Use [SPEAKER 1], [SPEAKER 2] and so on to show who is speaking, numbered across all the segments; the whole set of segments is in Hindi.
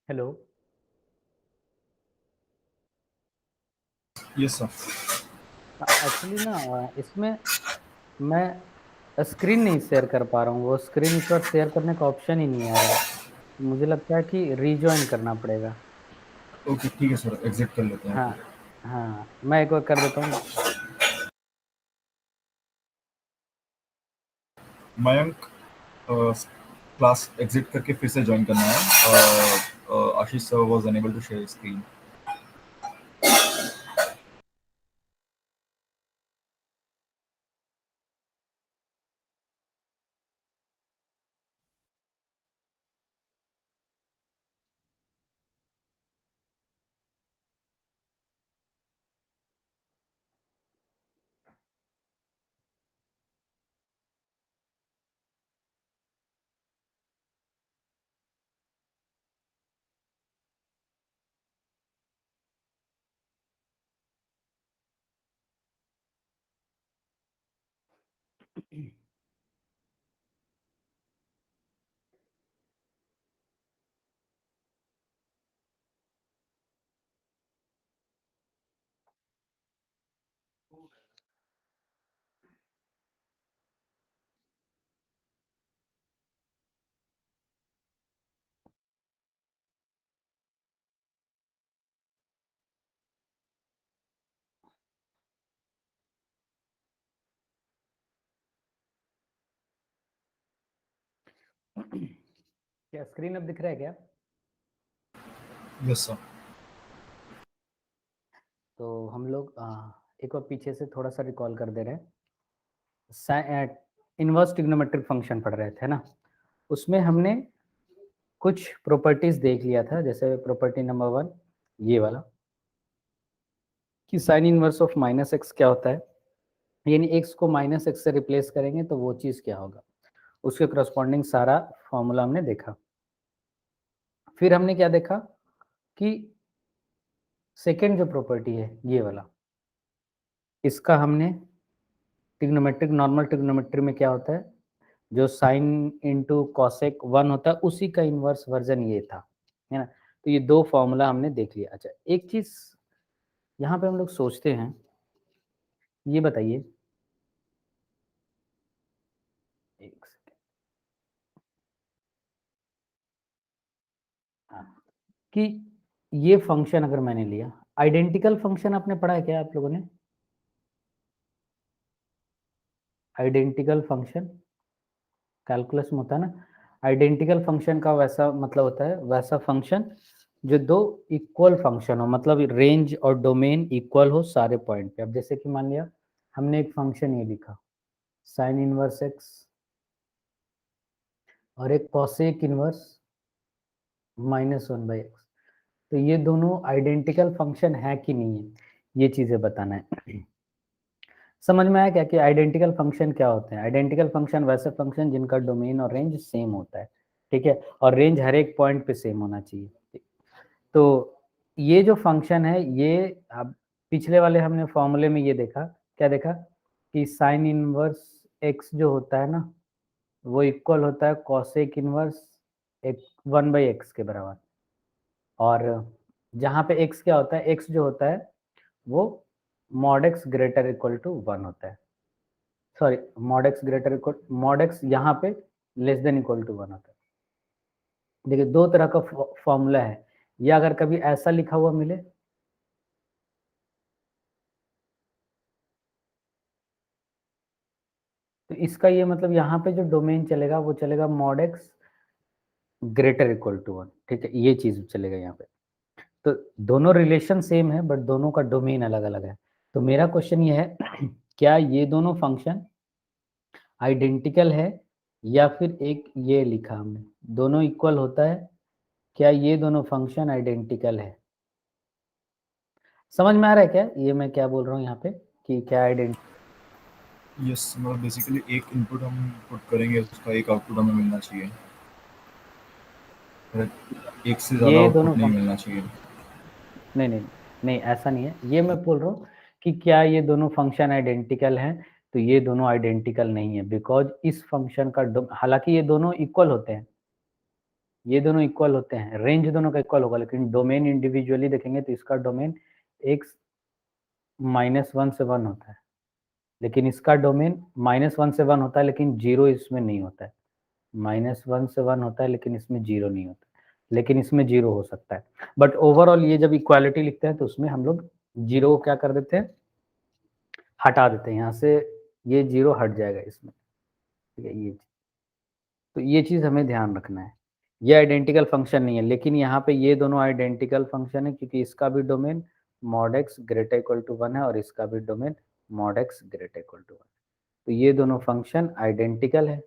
[SPEAKER 1] हेलो।
[SPEAKER 2] Yes sir.
[SPEAKER 1] एक्चुअली ना इसमें मैं स्क्रीन नहीं शेयर कर पा रहा हूँ। वो स्क्रीन इस बार शेयर करने का ऑप्शन ही नहीं आ रहा है। मुझे लगता है कि रीजॉइन करना पड़ेगा।
[SPEAKER 2] ओके ठीक है सर, एग्जिट कर लेते हैं
[SPEAKER 1] हाँ,
[SPEAKER 2] फिर।
[SPEAKER 1] हाँ, मैं एक बार कर देता हूँ।
[SPEAKER 2] मयंक, क्लास एग्जिट करके फिर से ज्वाइन करना है। Ashish sir was enable to share screen.
[SPEAKER 1] क्या स्क्रीन अब दिख रहा है क्या?
[SPEAKER 2] Yes sir.
[SPEAKER 1] तो हम लोग एक बार पीछे से थोड़ा सा रिकॉल कर दे रहे हैं। इनवर्स ट्रिग्नोमेट्रिक फंक्शन पढ़ रहे थे ना, उसमें हमने कुछ प्रॉपर्टीज देख लिया था। जैसे प्रॉपर्टी नंबर 1 ये वाला कि sine inverse of minus x क्या होता है, यानी एक्स को माइनस एक्स से रिप्लेस करेंगे तो वो चीज़ क्या होगा। उसके करस्पॉन्डिंग सारा फॉर्मूला हमने देखा। फिर हमने क्या देखा कि सेकेंड जो प्रॉपर्टी है ये वाला, इसका हमने ट्रिग्नोमेट्रिक नॉर्मल ट्रिग्नोमेट्री में क्या होता है, जो साइन इंटू कॉसेक 1 होता है उसी का इन्वर्स वर्जन ये था, है ना। तो ये दो फॉर्मूला हमने देख लिया। अच्छा, एक चीज़ यहाँ पे हम लोग सोचते हैं, ये बताइए, एक सेकेंड, हाँ, कि ये फंक्शन अगर मैंने लिया, आइडेंटिकल फंक्शन आपने पढ़ा है क्या आप लोगों ने? आइडेंटिकल फंक्शन कैलकुलस में होता है ना। आइडेंटिकल फंक्शन का वैसा मतलब होता है, वैसा फंक्शन जो दो इक्वल फंक्शन हो, मतलब रेंज और डोमेन इक्वल हो सारे पॉइंट पे। अब जैसे कि मान लिया हमने एक फंक्शन ये लिखा साइन इनवर्स एक्स और एक कॉसेक इनवर्स -1/x, तो ये दोनों आइडेंटिकल फंक्शन है कि नहीं है, ये चीजें बताना है। समझ में आया क्या कि आइडेंटिकल फंक्शन क्या होते हैं? आइडेंटिकल फंक्शन वैसे फंक्शन जिनका डोमेन और रेंज सेम होता है, ठीक है, और रेंज हर एक पॉइंट पे सेम होना चाहिए। तो ये जो फंक्शन है ये, अब पिछले वाले हमने फॉर्मूले में ये देखा, क्या देखा कि साइन इनवर्स एक्स जो होता है ना वो इक्वल होता है कॉसेक इनवर्स एक 1/x के बराबर। और जहाँ पे x क्या होता है, x जो होता है वो mod x greater equal to 1 होता है। Sorry, mod x greater equal, mod x यहाँ पे लेस देन इक्वल टू 1 होता है। देखिए दो तरह का फॉर्मूला है, या अगर कभी ऐसा लिखा हुआ मिले तो इसका ये मतलब यहाँ पे जो डोमेन चलेगा वो चलेगा mod x greater equal to 1, ठीक है, ये चीज चलेगा यहाँ पे। तो दोनों रिलेशन सेम है बट दोनों का डोमेन अलग अलग है। तो मेरा क्वेश्चन ये है क्या ये दोनों फंक्शन आइडेंटिकल है, या फिर एक ये लिखा हमने दोनों इक्वल होता है, क्या ये दोनों फंक्शन आइडेंटिकल है? समझ में आ रहा है क्या ये मैं क्या बोल रहा हूँ यहाँ पे कि क्या आइडेंटिकल?
[SPEAKER 2] यस, मतलब बेसिकली एक इनपुट हम पुट करेंगे उसका एक आउटपुट हमें मिलना चाहिए। एक से ज़्यादा
[SPEAKER 1] ये दोनों
[SPEAKER 2] आउटपुट नहीं
[SPEAKER 1] फंक्शन,
[SPEAKER 2] मिलना चाहिए।
[SPEAKER 1] नहीं नहीं नहीं, ऐसा नहीं है, ये मैं बोल रहा हूँ कि क्या ये दोनों फंक्शन आइडेंटिकल हैं, तो ये दोनों आइडेंटिकल नहीं है बिकॉज इस फंक्शन का हालांकि ये दोनों इक्वल होते हैं, ये दोनों इक्वल होते हैं, रेंज दोनों का इक्वल होगा, लेकिन डोमेन इंडिविजुअली देखेंगे तो इसका डोमेन x -1 से 1 होता है, लेकिन इसका डोमेन -1 से 1 होता है, लेकिन 0 इसमें नहीं होता है। -1 से 1 होता है, लेकिन इसमें 0 नहीं होता, लेकिन इसमें 0 हो सकता है। बट ओवरऑल ये जब इक्वालिटी लिखते हैं तो उसमें हम लोग 0 को क्या कर देते हैं, हटा देते हैं, यहाँ से ये 0 हट जाएगा इसमें, ठीक है। ये तो ये चीज़ हमें ध्यान रखना है। ये आइडेंटिकल फंक्शन नहीं है, लेकिन यहाँ पे ये दोनों आइडेंटिकल फंक्शन है, क्योंकि इसका भी domain mod x greater equal to 1 है और इसका भी domain mod x greater equal to 1। तो ये दोनों फंक्शन आइडेंटिकल है,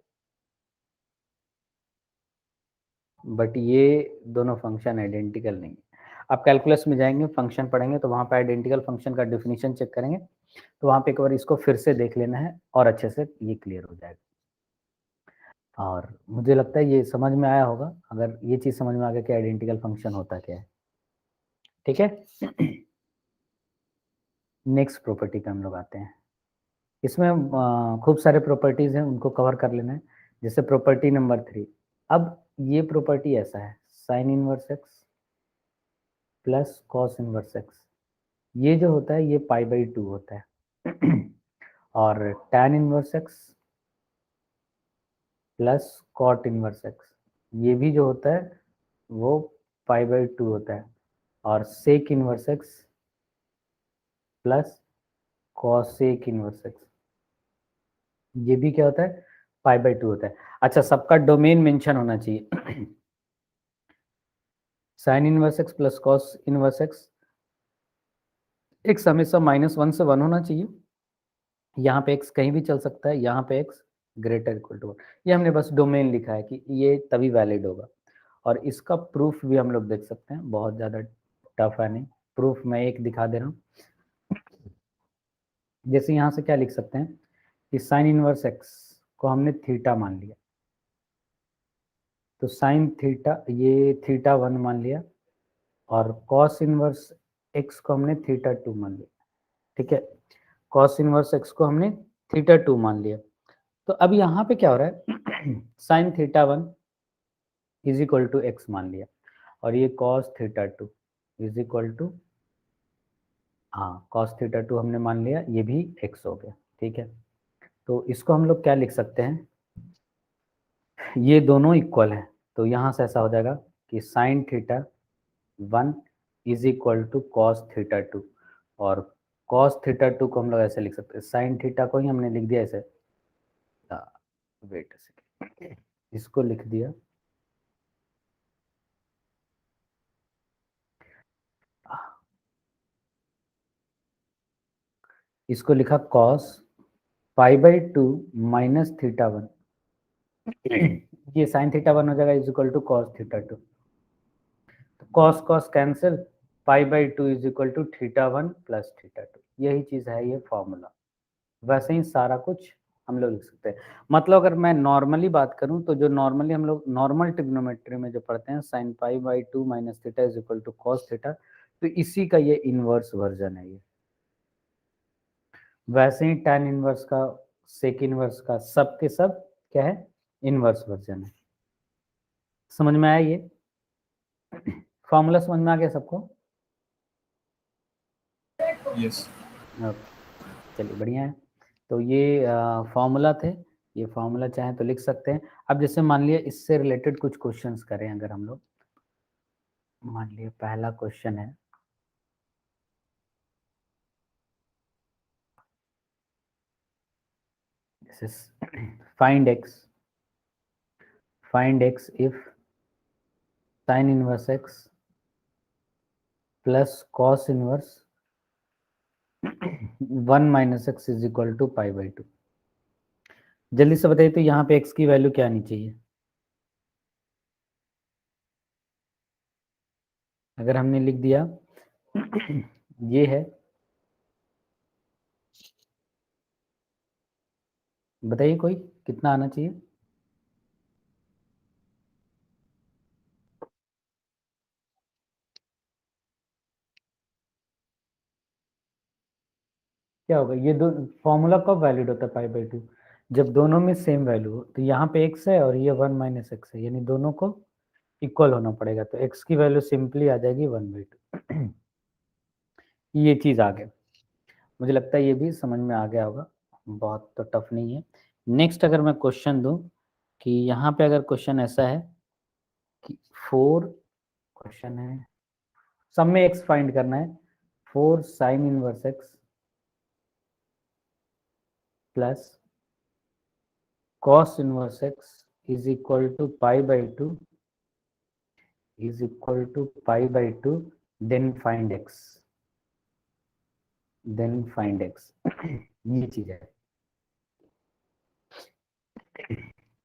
[SPEAKER 1] बट ये दोनों फंक्शन आइडेंटिकल नहीं है। आप कैलकुलस में जाएंगे, फंक्शन पढ़ेंगे, तो वहाँ पे आइडेंटिकल फंक्शन का डेफिनेशन चेक करेंगे, तो वहाँ पे एक बार इसको फिर से देख लेना है और अच्छे से ये क्लियर हो जाएगा। और मुझे लगता है ये समझ में आया होगा। अगर ये चीज़ समझ में आ गया कि आइडेंटिकल फंक्शन होता क्या है, ठीक है। नेक्स्ट प्रॉपर्टी पे हम लोग आते हैं। इसमें खूब सारे प्रॉपर्टीज़ हैं, उनको कवर कर लेना है। जैसे प्रॉपर्टी नंबर 3, अब ये प्रॉपर्टी ऐसा है, sign inverse x plus cos inverse x, ये जो होता है ये π/2 होता है। और tan inverse x plus cot inverse x, ये भी जो होता है वो π/2 होता है। और sec inverse x plus cosec inverse x, ये भी क्या होता है, π/2 होता है। अच्छा, सबका डोमेन मेंशन होना चाहिए। Sign inverse x plus cos inverse x, x हमेशा -1 से 1 होना चाहिए। यहाँ पे एक्स कहीं भी चल सकता है, यहाँ पे एक्स ग्रेटर इक्वल टू 1। ये हमने बस डोमेन लिखा है कि ये तभी वैलिड होगा। और इसका प्रूफ भी हम लोग देख सकते हैं, बहुत ज़्यादा टफ है नहीं। प्रूफ मैं एक दिखा दे रहा हूँ। जैसे यहाँ से क्या लिख सकते हैं कि साइन इनवर्स एक्स को हमने थीटा मान लिया, तो साइन थीटा ये θ1 मान लिया, और कॉस इनवर्स एक्स को हमने θ2 मान लिया, ठीक है। कॉस इनवर्स एक्स को हमने θ2 मान लिया। तो अब यहाँ पे क्या हो रहा है, sine θ1 is equal to x मान लिया, और ये कॉस θ2 इज इक्वल टू, हाँ कॉस θ2 हमने मान लिया, ये भी एक्स हो गया, ठीक है। तो इसको हम लोग क्या लिख सकते हैं, ये दोनों इक्वल है, तो यहाँ से ऐसा हो जाएगा कि sine θ1 is equal to cos θ2, और कॉस θ2 को हम लोग ऐसे लिख सकते हैं, साइन थीटा को ही हमने लिख दिया ऐसे, वेट सेकेंड, इसको लिख दिया इसको लिखा कॉस π/2 माइनस θ1, ये साइन θ1 हो जाएगा इज इक्वल टू कॉस θ2, तो cos cos cancel, π/2 is equal to θ1 plus θ2, यही चीज़ है ये फॉर्मूला। वैसे ही सारा कुछ हम लोग लिख सकते हैं। मतलब अगर मैं नॉर्मली बात करूं तो जो नॉर्मली हम लोग नॉर्मल ट्रिग्नोमेट्री में जो पढ़ते हैं, sine π/2 minus theta is equal to cos theta, तो इसी का ये इनवर्स वर्जन है ये। वैसे ही tan इनवर्स का, सेक इनवर्स का, सब के सब क्या है, इनवर्स वर्जन है। समझ में आया ये फॉर्मूला, समझ में आ गया सबको?
[SPEAKER 2] यस।
[SPEAKER 1] ओके, चलिए बढ़िया है। तो ये फॉर्मूला थे, ये फॉर्मूला चाहे तो लिख सकते हैं। अब जैसे मान लिया इससे रिलेटेड कुछ क्वेश्चंस करें अगर हम लोग, मान लिया पहला क्वेश्चन है, this is find x if sin inverse x plus cos inverse 1 minus x is equal to π/2। जल्दी से बताइए, तो यहाँ पे x की वैल्यू क्या आनी चाहिए? अगर हमने लिख दिया ये है, बताइए कोई कितना आना चाहिए? क्या होगा, ये दो फॉर्मूला कब वैलिड होता है π/2? जब दोनों में सेम वैल्यू हो। तो यहाँ पे x है और ये 1 माइनस एक्स है, यानी दोनों को इक्वल होना पड़ेगा, तो x की वैल्यू सिंपली आ जाएगी 1/2। ये चीज़ आ गया, मुझे लगता है ये भी समझ में आ गया होगा, बहुत तो टफ नहीं है। नेक्स्ट अगर मैं क्वेश्चन दूं कि यहाँ पे अगर क्वेश्चन ऐसा है कि 4 क्वेश्चन है, सब में x फाइंड करना है, 4 sine inverse x plus cos inverse x is equal to π/2 is equal to π/2, then find x, then find x। ये चीज है।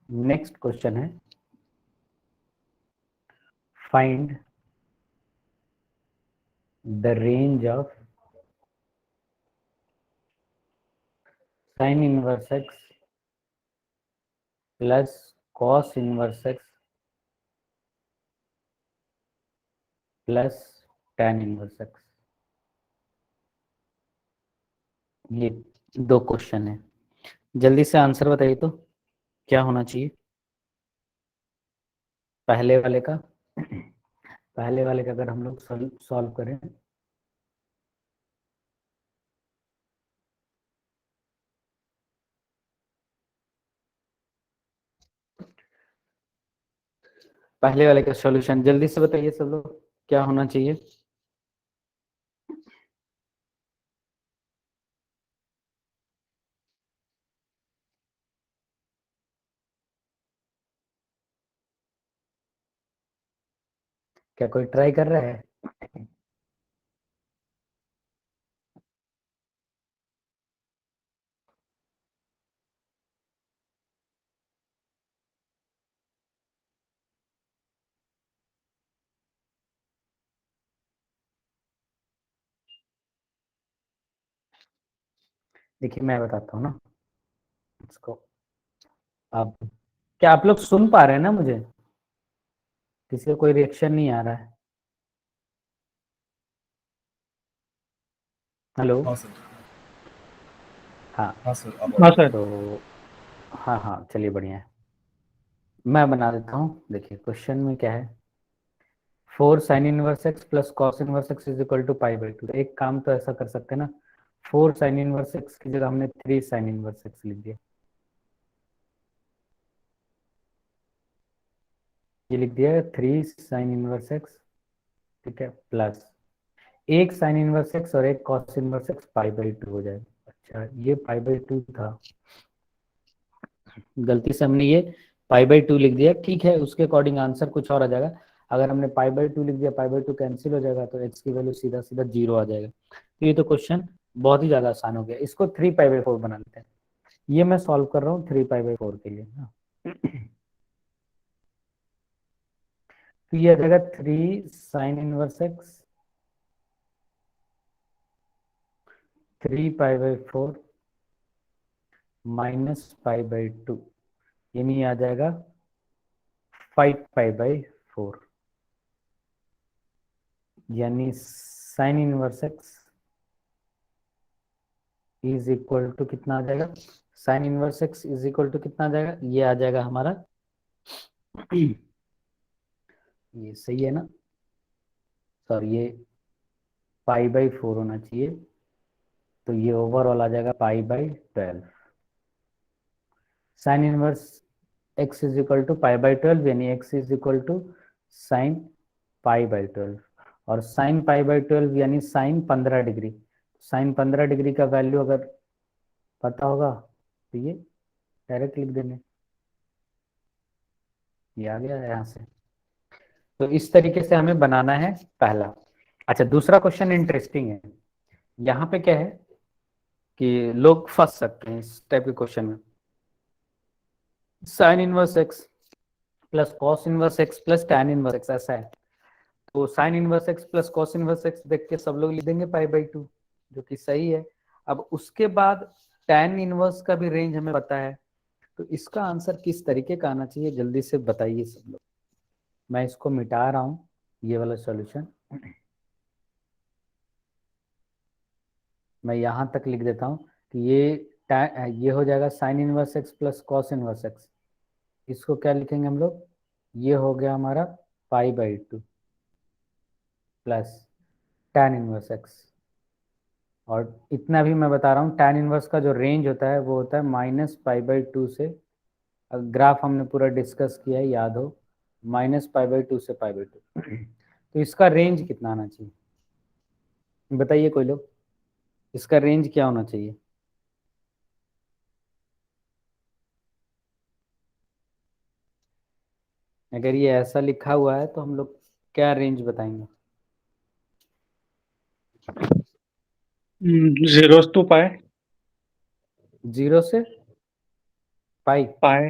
[SPEAKER 1] नेक्स्ट क्वेश्चन है find the range of sine inverse x plus cos inverse x plus tan inverse x। ये 2 क्वेश्चन है, जल्दी से आंसर बताइए तो क्या होना चाहिए पहले वाले का। पहले वाले का अगर हम लोग सॉल्व करें, पहले वाले का सॉल्यूशन जल्दी से बताइए सब लोग, क्या होना चाहिए। क्या कोई ट्राई कर रहा है। देखिए मैं बताता हूँ ना इसको। आप क्या आप लोग सुन पा रहे हैं ना मुझे, किसी का कोई रिएक्शन नहीं आ रहा है। हेलो।
[SPEAKER 2] हाँ सर।
[SPEAKER 1] हाँ
[SPEAKER 2] हाँ सर, आप
[SPEAKER 3] हाँ
[SPEAKER 2] ऑडिबल
[SPEAKER 3] सर।
[SPEAKER 2] हैं।
[SPEAKER 1] तो हाँ हाँ चलिए बढ़िया है, मैं बना देता हूँ। देखिए क्वेश्चन में क्या है, 4 sine inverse x plus cos inverse x is equal to π/2। एक काम तो ऐसा कर सकते हैं ना, 4 साइन इनवर्स एक्स की जगह हमने 3 साइन इनवर्स एक्स लिख दिया, ये लिख दिया 3 साइन इनवर्स एक्स, ठीक है, प्लस एक साइन इनवर्स एक्स और एक कॉस इनवर्स एक्स π/2 हो जाएगा। अच्छा ये π/2 था, गलती से हमने ये π/2 लिख दिया, ठीक है, उसके अकॉर्डिंग आंसर कुछ और आ जाएगा। अगर हमने π/2 लिख दिया, π/2 कैंसिल हो जाएगा तो x की वैल्यू सीधा सीधा 0 आ जाएगा। तो ये तो क्वेश्चन बहुत ही ज्यादा आसान हो गया, इसको 3π/4 बना लेते हैं। ये मैं सॉल्व कर रहा हूँ 3π/4 के लिए ना। तो ये आ जाएगा 3 साइन इनवर्स एक्स 3π/4 माइनस π/2, यानी आ जाएगा 5π/4, यानी sine inverse x is equal to कितना आ जाएगा, sine inverse x is equal to कितना आ जाएगा, ये आ जाएगा हमारा ये सही है ना सर, ये π/4 होना चाहिए, तो ये ओवरऑल आ जाएगा π/12। Sine inverse x is equal to π/12, यानी x is equal to sine π/12, और साइन π/12 यानी साइन 15 डिग्री। साइन 15 डिग्री का वैल्यू अगर पता होगा तो ये डायरेक्ट लिख देंगे, ये आ गया यहाँ से। तो इस तरीके से हमें बनाना है पहला। अच्छा दूसरा क्वेश्चन इंटरेस्टिंग है, यहाँ पे क्या है कि लोग फंस सकते हैं इस टाइप के क्वेश्चन में। Sign inverse x plus cos inverse x plus tan inverse x ऐसा है, तो sign inverse x plus cos inverse x देख के सब लोग लिख देंगे π/2, जो कि सही है। अब उसके बाद टैन इनवर्स का भी रेंज हमें पता है, तो इसका आंसर किस तरीके का आना चाहिए जल्दी से बताइए सब लोग। मैं इसको मिटा रहा हूँ ये वाला सॉल्यूशन, मैं यहाँ तक लिख देता हूँ कि ये हो जाएगा sine inverse x plus cos inverse x. इसको क्या लिखेंगे हम लोग, ये हो गया हमारा π/2 प्लस tan इनवर्स x। और इतना भी मैं बता रहा हूँ, tan इनवर्स का जो रेंज होता है वो होता है -π/2 से, ग्राफ हमने पूरा डिस्कस किया है, याद हो, -π/2 से π/2। तो इसका रेंज कितना आना चाहिए बताइए कोई लोग, इसका रेंज क्या होना चाहिए? अगर ये ऐसा लिखा हुआ है तो हम लोग क्या रेंज बताएंगे?
[SPEAKER 3] 0 to पाई।
[SPEAKER 1] 0 से पाई।
[SPEAKER 3] पाई।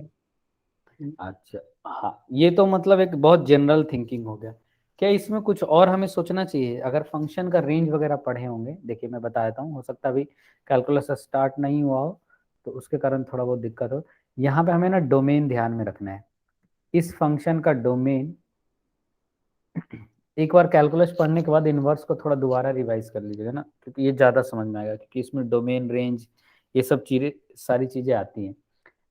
[SPEAKER 1] अच्छा, हाँ, ये तो मतलब एक बहुत जनरल थिंकिंग हो गया। क्या इसमें कुछ और हमें सोचना चाहिए? अगर फंक्शन का रेंज वगैरह पढ़े होंगे, देखिए मैं बता देता हूँ, हो सकता है अभी कैलकुलस स्टार्ट नहीं हुआ हो तो उसके कारण थोड़ा बहुत दिक्कत हो। यहाँ पे हमें ना डोमेन ध्यान में रखना है। इस फंक्शन का डोमेन, एक बार कैलकुलस पढ़ने के बाद इनवर्स को थोड़ा दोबारा रिवाइज कर लीजिएगा ना, क्योंकि ये ज़्यादा समझ में आएगा, क्योंकि इसमें डोमेन, रेंज, ये सब चीज़ें, सारी चीज़ें आती हैं।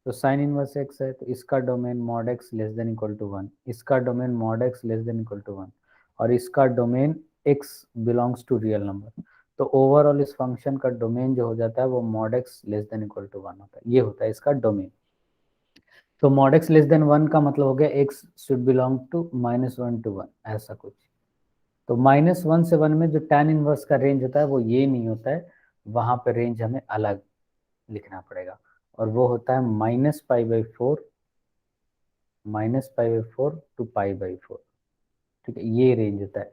[SPEAKER 1] तो साइन इनवर्स एक्स है तो इसका domain mod x less than equal to 1, इसका domain mod x less than equal to 1, और इसका domain x belongs to real number. तो ओवरऑल इस फंक्शन का डोमेन जो हो जाता है वो mod x less than equal to 1 होता है, ये होता है इसका डोमेन। तो मॉड एक्स लेस देन 1 का मतलब हो गया x should belong to -1 to 1, ऐसा कुछ। तो -1 से 1 में जो tan इनवर्स का रेंज होता है वो ये नहीं होता है, वहां पे रेंज हमें अलग लिखना पड़ेगा, और वो होता है -π/4 टू π/4। ठीक है, ये रेंज होता है।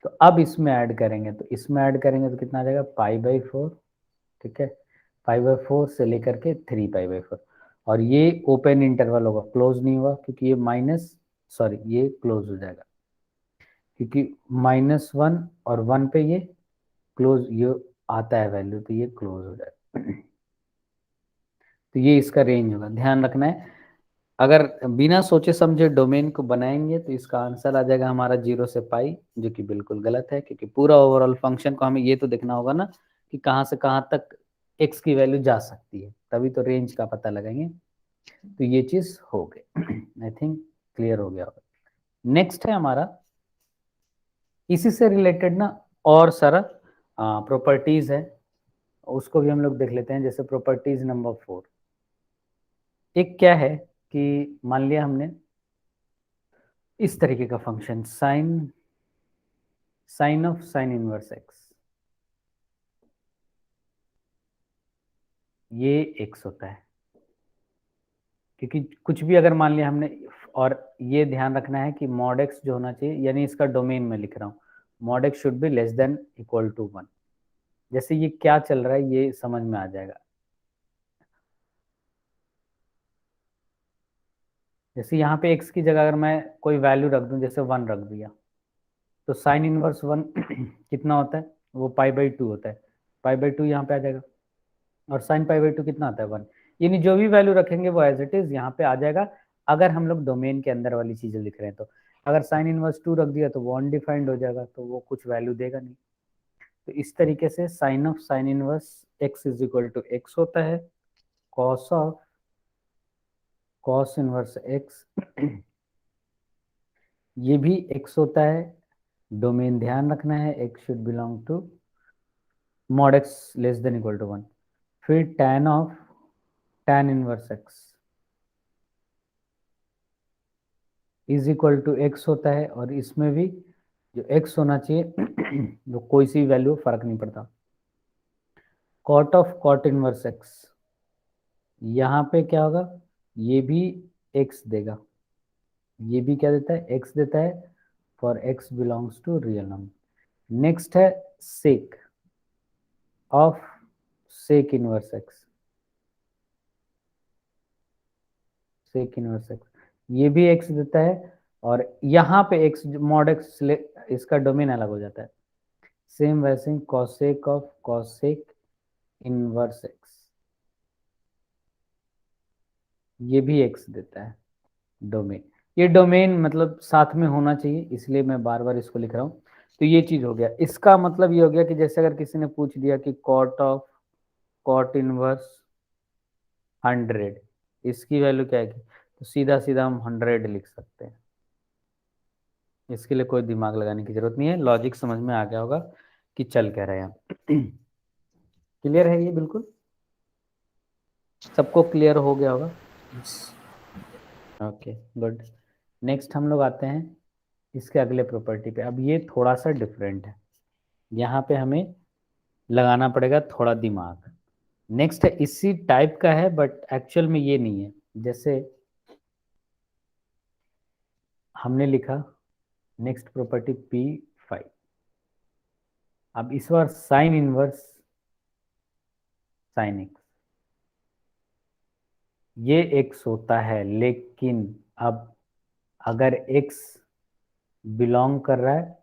[SPEAKER 1] तो अब इसमें ऐड करेंगे, तो इसमें ऐड करेंगे तो कितना आ जाएगा, π/4। ठीक है, π/4 से लेकर के 3π/4, और ये ओपन इंटरवल होगा, क्लोज नहीं हुआ, क्योंकि ये ये क्लोज हो जाएगा, क्योंकि -1 और 1 पे ये क्लोज, ये आता है वैल्यू, तो ये क्लोज हो जाएगा। तो ये इसका रेंज होगा, ध्यान रखना है। अगर बिना सोचे समझे डोमेन को बनाएंगे तो इसका आंसर आ जाएगा हमारा 0 से पाई, जो कि बिल्कुल गलत है, क्योंकि पूरा ओवरऑल फंक्शन को हमें ये तो देखना होगा ना कि कहाँ से कहाँ तक एक्स की वैल्यू जा सकती है, तभी तो रेंज का पता लगाएंगे। तो ये चीज हो गई, आई थिंक क्लियर हो गया होगा। नेक्स्ट है हमारा, इसी से रिलेटेड ना और सारा प्रॉपर्टीज है, उसको भी हम लोग देख लेते हैं। जैसे प्रॉपर्टीज नंबर 4, एक क्या है कि मान लिया हमने इस तरीके का function sine of sine inverse x, ये एक्स होता है, क्योंकि कुछ भी अगर मान लिया हमने, और ये ध्यान रखना है कि मॉड एक्स जो होना चाहिए, यानी इसका डोमेन में लिख रहा हूँ, mod x should be less than equal to 1। जैसे ये क्या चल रहा है ये समझ में आ जाएगा। जैसे यहाँ पे x की जगह अगर मैं कोई वैल्यू रख दूं, जैसे 1 रख दिया, तो साइन इनवर्स 1 कितना होता है, वो π/2 होता है, π/2 यहाँ पे आ जाएगा, और साइन π/2 कितना आता है 1। यानी जो भी वैल्यू रखेंगे वो एज इट इज यहाँ पे आ जाएगा, अगर हम लोग डोमेन के अंदर वाली चीजें लिख रहे हैं तो। अगर साइन इनवर्स 2 रख दिया तो वो अनडिफाइंड हो जाएगा, तो वो कुछ वैल्यू देगा नहीं। तो इस तरीके से sine of sine inverse x is equal to x होता है, cos of cos inverse x ये भी एक्स होता है। डोमेन ध्यान रखना है, x should belong to mod x less than equal to 1। फिर tan of tan inverse x is equal to x होता है, और इसमें भी जो एक्स होना चाहिए जो कोई सी वैल्यू फर्क नहीं पड़ता। Cot of cot inverse x, यहाँ पे क्या होगा, ये भी एक्स देगा, ये भी क्या देता है, एक्स देता है, for x belongs to real number. Next है sec of sec inverse x, sec inverse x ये भी एक्स देता है, और यहाँ पे एक्स मॉड एक्स, इसका डोमेन अलग हो जाता है। सेम वैसे cosec of cosec inverse x ये भी एक्स देता है डोमेन। ये डोमेन मतलब साथ में होना चाहिए, इसलिए मैं बार बार इसको लिख रहा हूँ। तो ये चीज हो गया, इसका मतलब ये हो गया कि जैसे अगर किसी ने पूछ दिया कि कॉट ऑफ कॉट इनवर्स 100, इसकी वैल्यू क्या है, तो सीधा सीधा हम 100 लिख सकते हैं। इसके लिए कोई दिमाग लगाने की जरूरत नहीं है, लॉजिक समझ में आ गया होगा कि चल क्या रहे हैं हम। क्लियर है ये? बिल्कुल सबको क्लियर हो गया होगा।
[SPEAKER 2] Yes.
[SPEAKER 1] Okay good. नेक्स्ट हम लोग आते हैं इसके अगले प्रॉपर्टी पे। अब ये थोड़ा सा डिफरेंट है, यहाँ पे हमें लगाना पड़ेगा थोड़ा दिमाग। नेक्स्ट है इसी टाइप का है बट एक्चुअल में ये नहीं है। जैसे हमने लिखा नेक्स्ट प्रॉपर्टी P5। अब इस बार साइन इनवर्स साइन एक्स, ये एक्स होता है, लेकिन अब अगर एक्स बिलोंग कर रहा है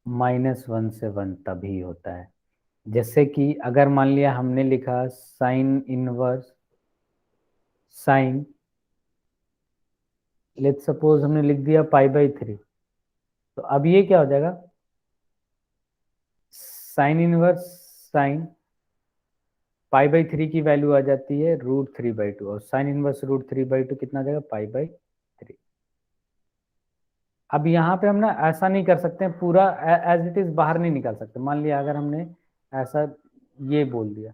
[SPEAKER 1] -1 से 1 तभी होता है। जैसे कि अगर मान लिया हमने लिखा sign inverse sign, let's suppose हमने लिख दिया π/3, तो अब ये क्या हो जाएगा, साइन इनवर्स साइन π/3 की वैल्यू आ जाती है √3/2, और साइन इनवर्स √3/2 कितना आ जाएगा, π/3। अब यहाँ पे हम ना ऐसा नहीं कर सकते हैं, पूरा एज इट इज बाहर नहीं निकाल सकते। मान लिया अगर हमने ऐसा ये बोल दिया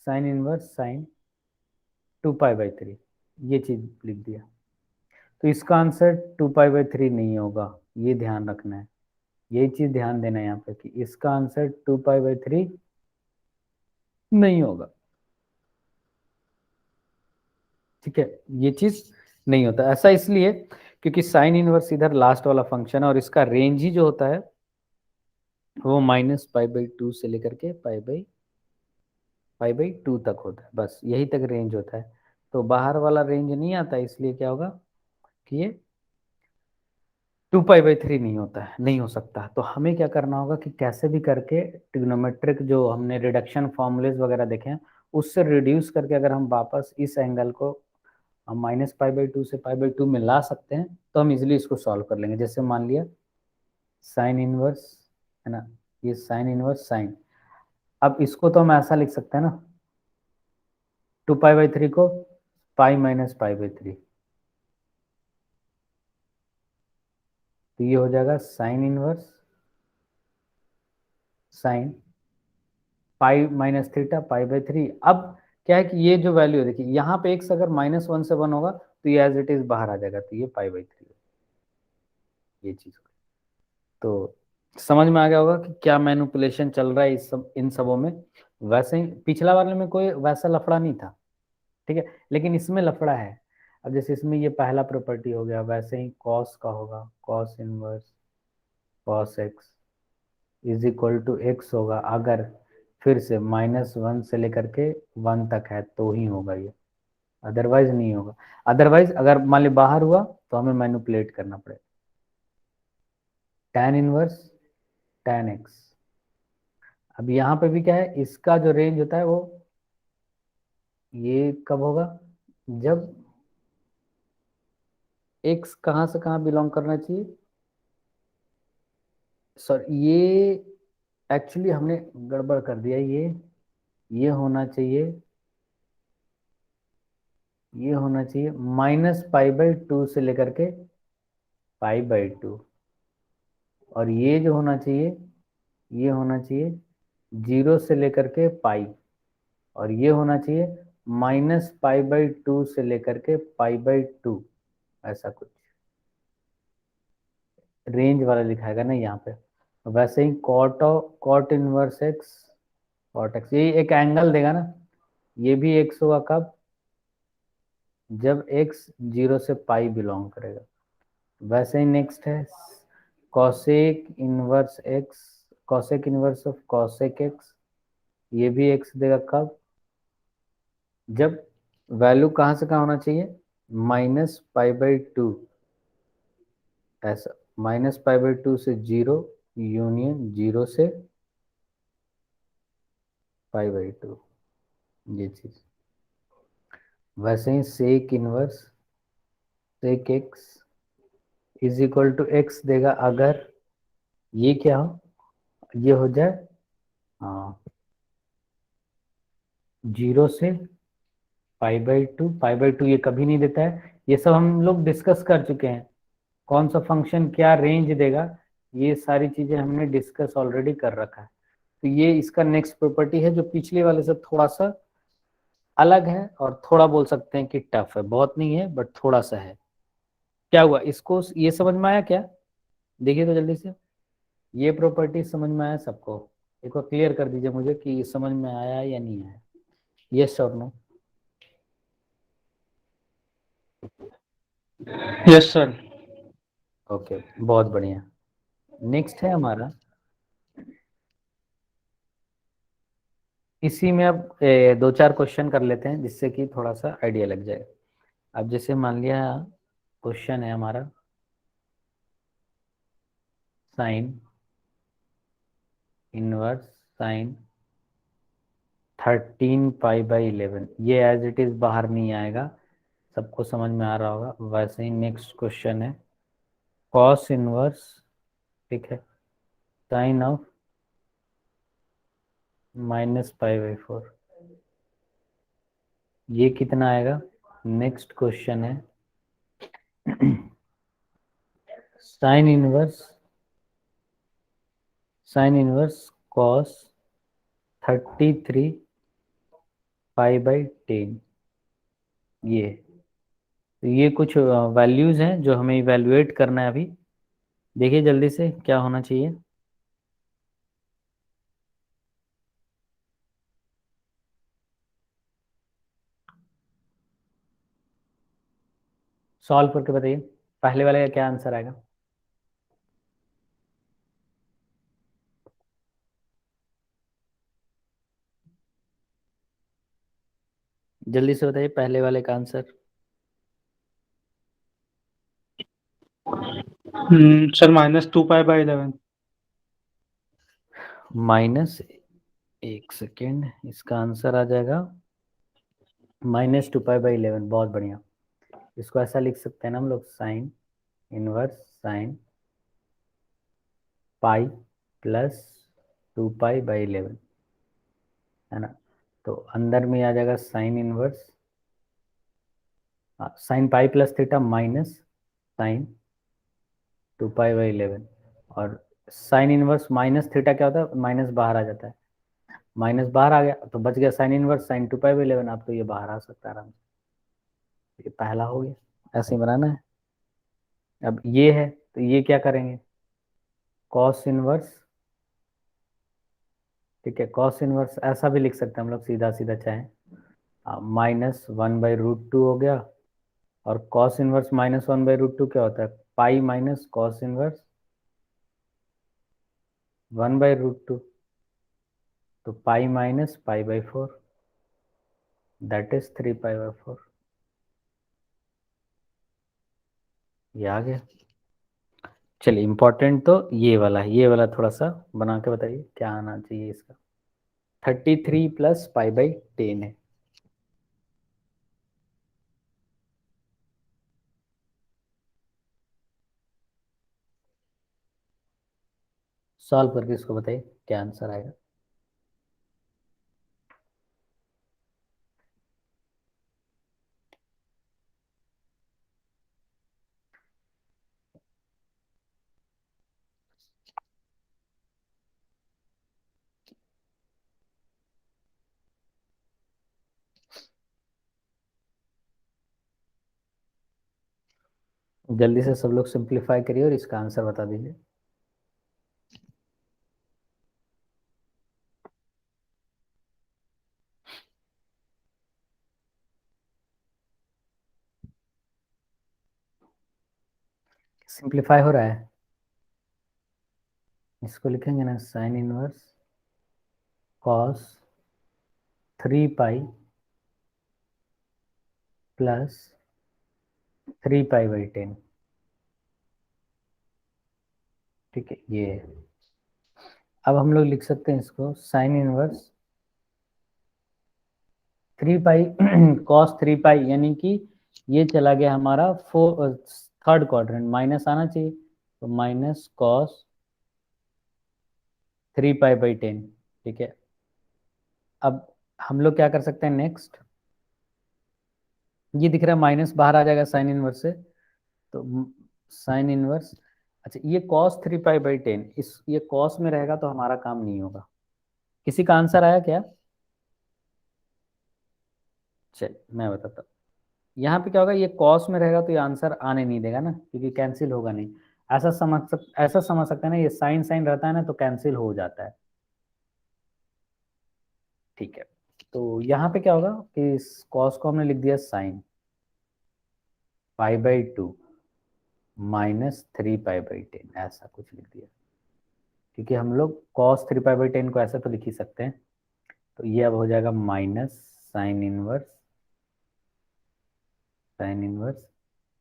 [SPEAKER 1] साइन इनवर्स साइन 2π/3, ये चीज लिख दिया, तो इसका आंसर 2π/3 नहीं होगा, ये ध्यान रखना है। यही चीज ध्यान देना है यहाँ पे कि इसका आंसर 2π/3 नहीं होगा। ठीक है, ये चीज नहीं होता। ऐसा इसलिए क्योंकि साइन इनवर्स इधर लास्ट वाला फंक्शन है और इसका रेंज ही जो होता है वो -π/2 से लेकर के π/2 तक होता है, बस यही तक रेंज होता है। तो बाहर वाला रेंज नहीं आता, इसलिए क्या होगा कि ये 2π/3 नहीं होता है, नहीं हो सकता। तो हमें क्या करना होगा कि कैसे भी करके ट्रिग्नोमेट्रिक जो हमने रिडक्शन फॉर्मूलेज वगैरह देखे हैं उससे रिड्यूस करके अगर हम वापस इस एंगल को हम -π/2 से π/2 में ला सकते हैं तो हम इजिली इसको सॉल्व कर लेंगे। जैसे मान लिया साइन इनवर्स है ना, ये साइन इनवर्स साइन, अब इसको तो हम ऐसा लिख सकते हैं ना, 2π/3 को पाई माइनस π/3, तो ये हो जाएगा sine inverse sine pi minus theta π/3। अब क्या है कि ये जो वैल्यू है देखिए, यहाँ पे x अगर -1 से 1 होगा तो ये एज इट इज बाहर आ जाएगा, तो ये π/3 ये चीज। तो समझ में आ गया होगा कि क्या मैनिपुलेशन चल रहा है इस सब इन सबों में। वैसे ही पिछला वाले में कोई वैसा लफड़ा नहीं था, ठीक है, लेकिन इसमें लफड़ा है। अब जैसे इसमें ये पहला प्रॉपर्टी हो गया, वैसे ही कॉस का होगा, cos inverse cos x is equal to x होगा, अगर फिर से -1 से लेकर के 1 तक है तो ही होगा ये, अदरवाइज नहीं होगा। अदरवाइज अगर मान ली बाहर हुआ तो हमें मैनिपुलेट करना पड़ेगा। tan इनवर्स tan एक्स, अब यहाँ पे भी क्या है, इसका जो रेंज होता है वो ये कब होगा, जब x कहाँ से कहाँ बिलोंग करना चाहिए, सर ये एक्चुअली हमने गड़बड़ कर दिया, ये होना चाहिए, ये होना चाहिए -π/2 से लेकर के π/2, और ये जो होना चाहिए ये होना चाहिए 0 से लेकर के पाई, और ये होना चाहिए -π/2 से लेकर के π/2, ऐसा कुछ रेंज वाला लिखाएगा ना यहाँ पे। वैसे ही cot inverse x cot x, ये एक एंगल देगा ना, ये भी एक्स होगा कब, जब एक्स 0 से पाई बिलोंग करेगा। वैसे ही नेक्स्ट है cosec inverse x, cosec inverse of cosec x, ये भी एक्स देगा कब, जब वैल्यू कहाँ से कहाँ होना चाहिए, -π/2, ऐसा -π/2 से 0 यूनियन 0 से π/2, ये चीज। वैसे ही sec inverse sec x is equal to x देगा, अगर ये क्या हो, ये हो जाए 0 से π/2, π/2 ये कभी नहीं देता है, ये सब हम लोग डिस्कस कर चुके हैं। कौन सा फंक्शन क्या रेंज देगा, ये सारी चीजें हमने डिस्कस ऑलरेडी कर रखा है। तो ये इसका नेक्स्ट प्रॉपर्टी है जो पिछले वाले से थोड़ा सा अलग है और थोड़ा बोल सकते हैं कि टफ है, बहुत नहीं है बट थोड़ा सा है। क्या हुआ, इसको ये समझ में आया क्या? देखिए तो जल्दी से, ये प्रॉपर्टी समझ में आया सबको? एक बार क्लियर कर दीजिए मुझे कि ये समझ में आया या नहीं आया, यस और नो।
[SPEAKER 3] Yes sir.
[SPEAKER 1] ओके, बहुत बढ़िया। नेक्स्ट है हमारा, इसी में अब दो चार क्वेश्चन कर लेते हैं जिससे कि थोड़ा सा आइडिया लग जाए। अब जैसे मान लिया क्वेश्चन है हमारा साइन इनवर्स साइन 13 पाई/11, ये एज इट इज बाहर नहीं आएगा, सबको समझ में आ रहा होगा। वैसे ही नेक्स्ट क्वेश्चन है कॉस इनवर्स, ठीक है, साइन ऑफ -π/4, ये कितना आएगा? नेक्स्ट क्वेश्चन है साइन इनवर्स कॉस 33 पाई/10, ये तो ये कुछ वैल्यूज हैं जो हमें इवेलुएट करना है अभी। देखिए जल्दी से क्या होना चाहिए, सॉल्व करके बताइए पहले वाले का क्या आंसर आएगा। जल्दी से बताइए पहले वाले का आंसर।
[SPEAKER 3] सर -2π/11।
[SPEAKER 1] माइनस, एक सेकेंड, इसका आंसर आ जाएगा -2π/11। बहुत बढ़िया, इसको ऐसा लिख सकते हैं ना हम लोग, sine inverse sine pi plus 2π/11, है ना। तो अंदर में आ जाएगा sine inverse sine pi plus theta minus sine 2π/11, और साइन इनवर्स माइनस थीटा क्या होता है, माइनस बाहर आ जाता है, माइनस बाहर आ गया तो बच गया साइन इनवर्स साइन 2π/11। आप तो ये बाहर आ सकता है आराम से, ये पहला हो गया, ऐसे ही बनाना है। अब ये है तो ये क्या करेंगे, कॉस इनवर्स, ठीक है, कॉस इनवर्स ऐसा भी लिख सकते हैं हम लोग सीधा सीधा चाहे, -1/√2 हो गया, और कॉस इनवर्स -1/√2 क्या होता है, पाई माइनस कॉस इनवर्स 1/√2, तो पाई माइनस π/4, दैट इज 3π/4, ये आ गया। चलिए इंपॉर्टेंट तो ये वाला है, ये वाला थोड़ा सा बना के बताइए क्या आना चाहिए इसका। 33 + π/10 है, सॉल्व करके इसको बताइए क्या आंसर आएगा। जल्दी से सब लोग सिंप्लीफाई करिए और इसका आंसर बता दीजिए। सिंप्लीफाई हो रहा है, इसको लिखेंगे ना, साइन इनवर्स कॉस 3π प्लस 3π/10, ठीक है ये है। अब हम लोग लिख सकते हैं इसको साइन इनवर्स 3π कॉस 3π, यानी कि ये चला गया हमारा थर्ड क्वाड्रेंट, माइनस आना चाहिए, तो माइनस कॉस 3π/10, ठीक है। अब हम लोग क्या कर सकते हैं नेक्स्ट, ये दिख रहा है माइनस बाहर आ जाएगा साइन इनवर्स से, तो साइन इनवर्स, अच्छा ये कॉस 3 पाई/10, इस ये कॉस में रहेगा तो हमारा काम नहीं होगा। किसी का आंसर आया क्या? चल मैं बताता हूँ। यहाँ पे क्या होगा, ये कॉस में रहेगा तो ये आंसर आने नहीं देगा ना, क्योंकि कैंसिल होगा नहीं। ऐसा समझ सकते हैं ना, ये साइन साइन रहता है ना तो कैंसिल हो जाता है। ठीक है, तो यहाँ पे क्या होगा कि इस कॉस को हमने लिख दिया साइन π/2 -3 π/10, ऐसा कुछ लिख दिया, क्योंकि हम लोग कॉस 3 π/10 को ऐसा तो लिख ही सकते हैं। तो ये अब हो जाएगा माइनस साइन इनवर्स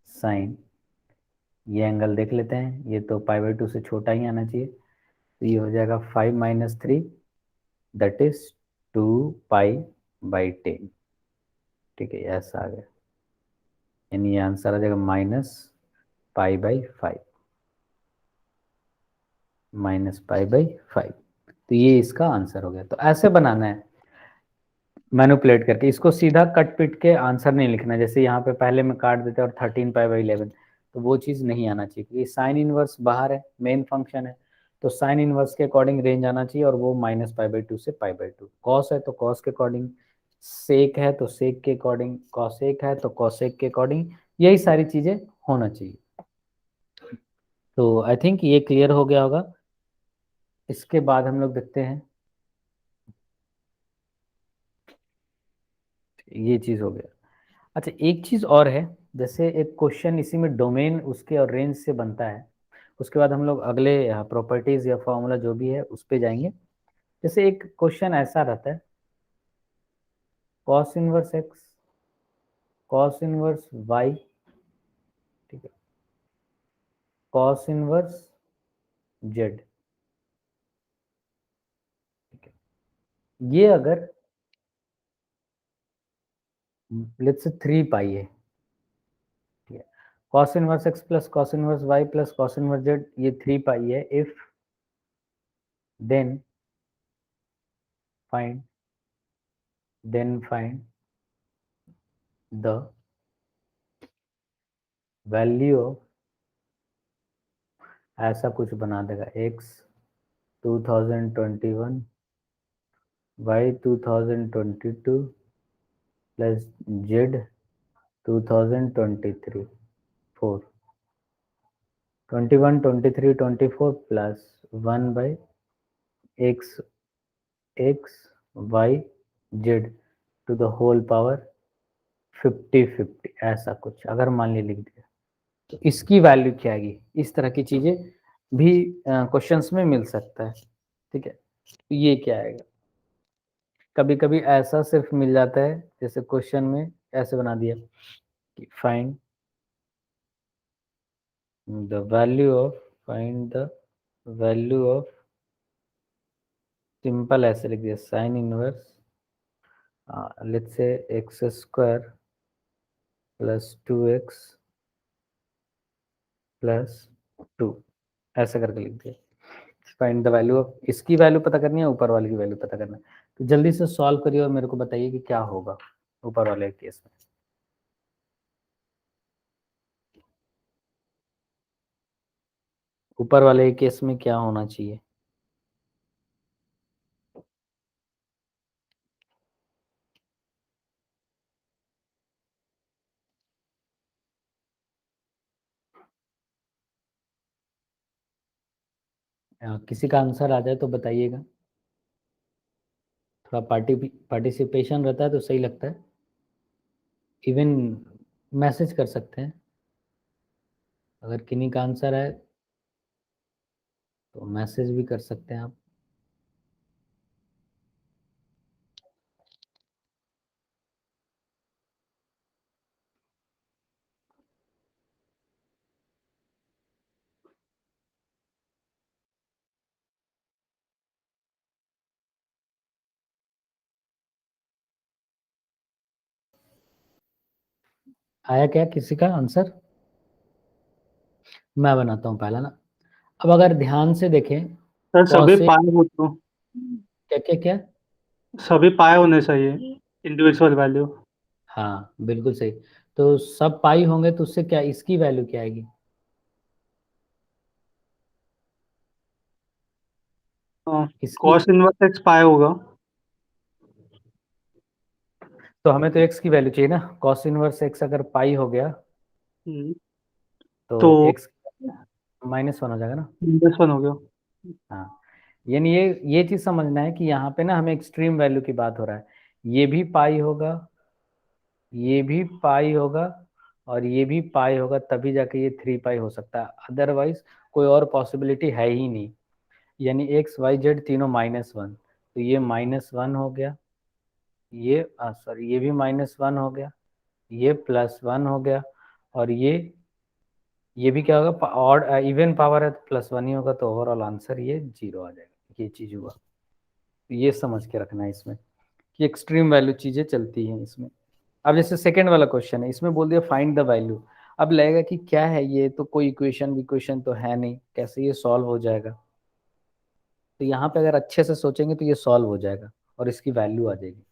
[SPEAKER 1] साइन, ये एंगल देख लेते हैं, ये तो π/2 से छोटा ही आना चाहिए, तो ये हो जाएगा 5 - 3 दैट इज 2 π/10। ठीक है, ऐसा आ गया, यानी ये आंसर आ जाएगा -π/5 -π/5। तो ये इसका आंसर हो गया। तो ऐसे बनाना है मैनिपुलेट करके, इसको सीधा कट पिट के आंसर नहीं लिखना है। जैसे यहाँ पे पहले में काट देते और 13 π/11, तो वो चीज़ नहीं आना चाहिए, क्योंकि साइन इनवर्स बाहर है, मेन फंक्शन है, तो साइन इनवर्स के अकॉर्डिंग रेंज आना चाहिए, और वो -π/2 से π/2। कॉस है तो कॉस के अकॉर्डिंग, सेक है तो सेक के अकॉर्डिंग, कॉसेक है तो कॉसेक के अकॉर्डिंग, यही सारी चीज़ें होना चाहिए। तो आई थिंक ये क्लियर हो गया होगा। इसके बाद हम लोग देखते हैं, ये चीज़ हो गया। अच्छा एक चीज़ और है, जैसे एक क्वेश्चन इसी में डोमेन उसके और रेंज से बनता है, उसके बाद हम लोग अगले प्रॉपर्टीज़ या फॉर्मूला जो भी है उस पे जाएंगे। जैसे एक क्वेश्चन ऐसा रहता है, cos inverse x cos inverse y, ठीक है, कॉस इनवर्स जेड, ठीक है, ये अगर लेट्स से 3 पाई है, ठीक है, cos inverse x plus cos inverse y plus cos inverse z, ये 3 पाई है। If then find the value of, ऐसा कुछ बना देगा, x 2021 y 2022 plus z 2023 4 21 23 24 plus 1/x y z to the whole power 50 ऐसा कुछ अगर मान लिया लिख दिया, तो इसकी वैल्यू क्या आएगी। इस तरह की चीजें भी क्वेश्चंस में मिल सकता है, ठीक है। तो ये क्या आएगा, कभी कभी ऐसा सिर्फ मिल जाता है, जैसे क्वेश्चन में ऐसे बना दिया कि the value of find the value of, simple ऐसे लिख दिया, sine inverse let's say x² plus 2x plus 2, ऐसा करके लिख दिया। फाइंड द वैल्यू ऑफ, इसकी वैल्यू पता करनी है, ऊपर वाले की वैल्यू पता करना है। तो जल्दी से सॉल्व करिए और मेरे को बताइए कि क्या होगा ऊपर वाले केस में। ऊपर वाले केस में क्या होना चाहिए। किसी का आंसर आ जाए तो बताइएगा, थोड़ा पार्टिसिपेशन रहता है तो सही लगता है। इवन मैसेज कर सकते हैं, अगर किन्हीं का आंसर है तो मैसेज भी कर सकते हैं आप। आया क्या किसी का आंसर? मैं बनाता हूँ पहला ना। अब अगर ध्यान से देखें,
[SPEAKER 3] सर सभी
[SPEAKER 1] कौसे
[SPEAKER 3] पाए हो तो
[SPEAKER 1] क्या क्या क्या,
[SPEAKER 3] सभी पाए होने चाहिए इंडिविजुअल वैल्यू।
[SPEAKER 1] हाँ बिल्कुल सही। तो सब पाई होंगे तो उससे क्या, इसकी वैल्यू क्या आएगी, इसकी
[SPEAKER 3] कॉस इनवर्स एक्स पाई होगा।
[SPEAKER 1] तो हमें तो x की वैल्यू चाहिए ना, cos इनवर्स x अगर पाई हो गया
[SPEAKER 3] हम्म,
[SPEAKER 1] तो
[SPEAKER 3] तो
[SPEAKER 1] x -1 हो जाएगा ना।
[SPEAKER 3] -1 हो गया।
[SPEAKER 1] हाँ, यानी ये चीज समझना है कि यहाँ पे ना हमें एक्सट्रीम वैल्यू की बात हो रहा है। ये भी पाई होगा, ये भी पाई होगा, और ये भी पाई होगा, तभी जाके ये 3 पाई हो सकता है, अदरवाइज कोई और पॉसिबिलिटी है ही नहीं। यानी एक्स वाई जेड तीनों -1, तो ये -1 हो गया, ये सॉरी ये भी -1 हो गया, ये +1 हो गया, और ये भी क्या होगा, ऑड इवन पावर है तो +1 ही होगा, तो ओवरऑल आंसर ये 0 आ जाएगा। ये चीज हुआ, ये समझ के रखना है इसमें कि एक्सट्रीम वैल्यू चीजें चलती हैं इसमें। अब जैसे सेकंड वाला क्वेश्चन है, इसमें बोल दिया फाइंड द वैल्यू। अब लगेगा कि क्या है ये, तो कोई इक्वेशन तो है नहीं, कैसे ये सॉल्व हो जाएगा। तो यहाँ पे अगर अच्छे से सोचेंगे तो ये सॉल्व हो जाएगा और इसकी वैल्यू आ जाएगी।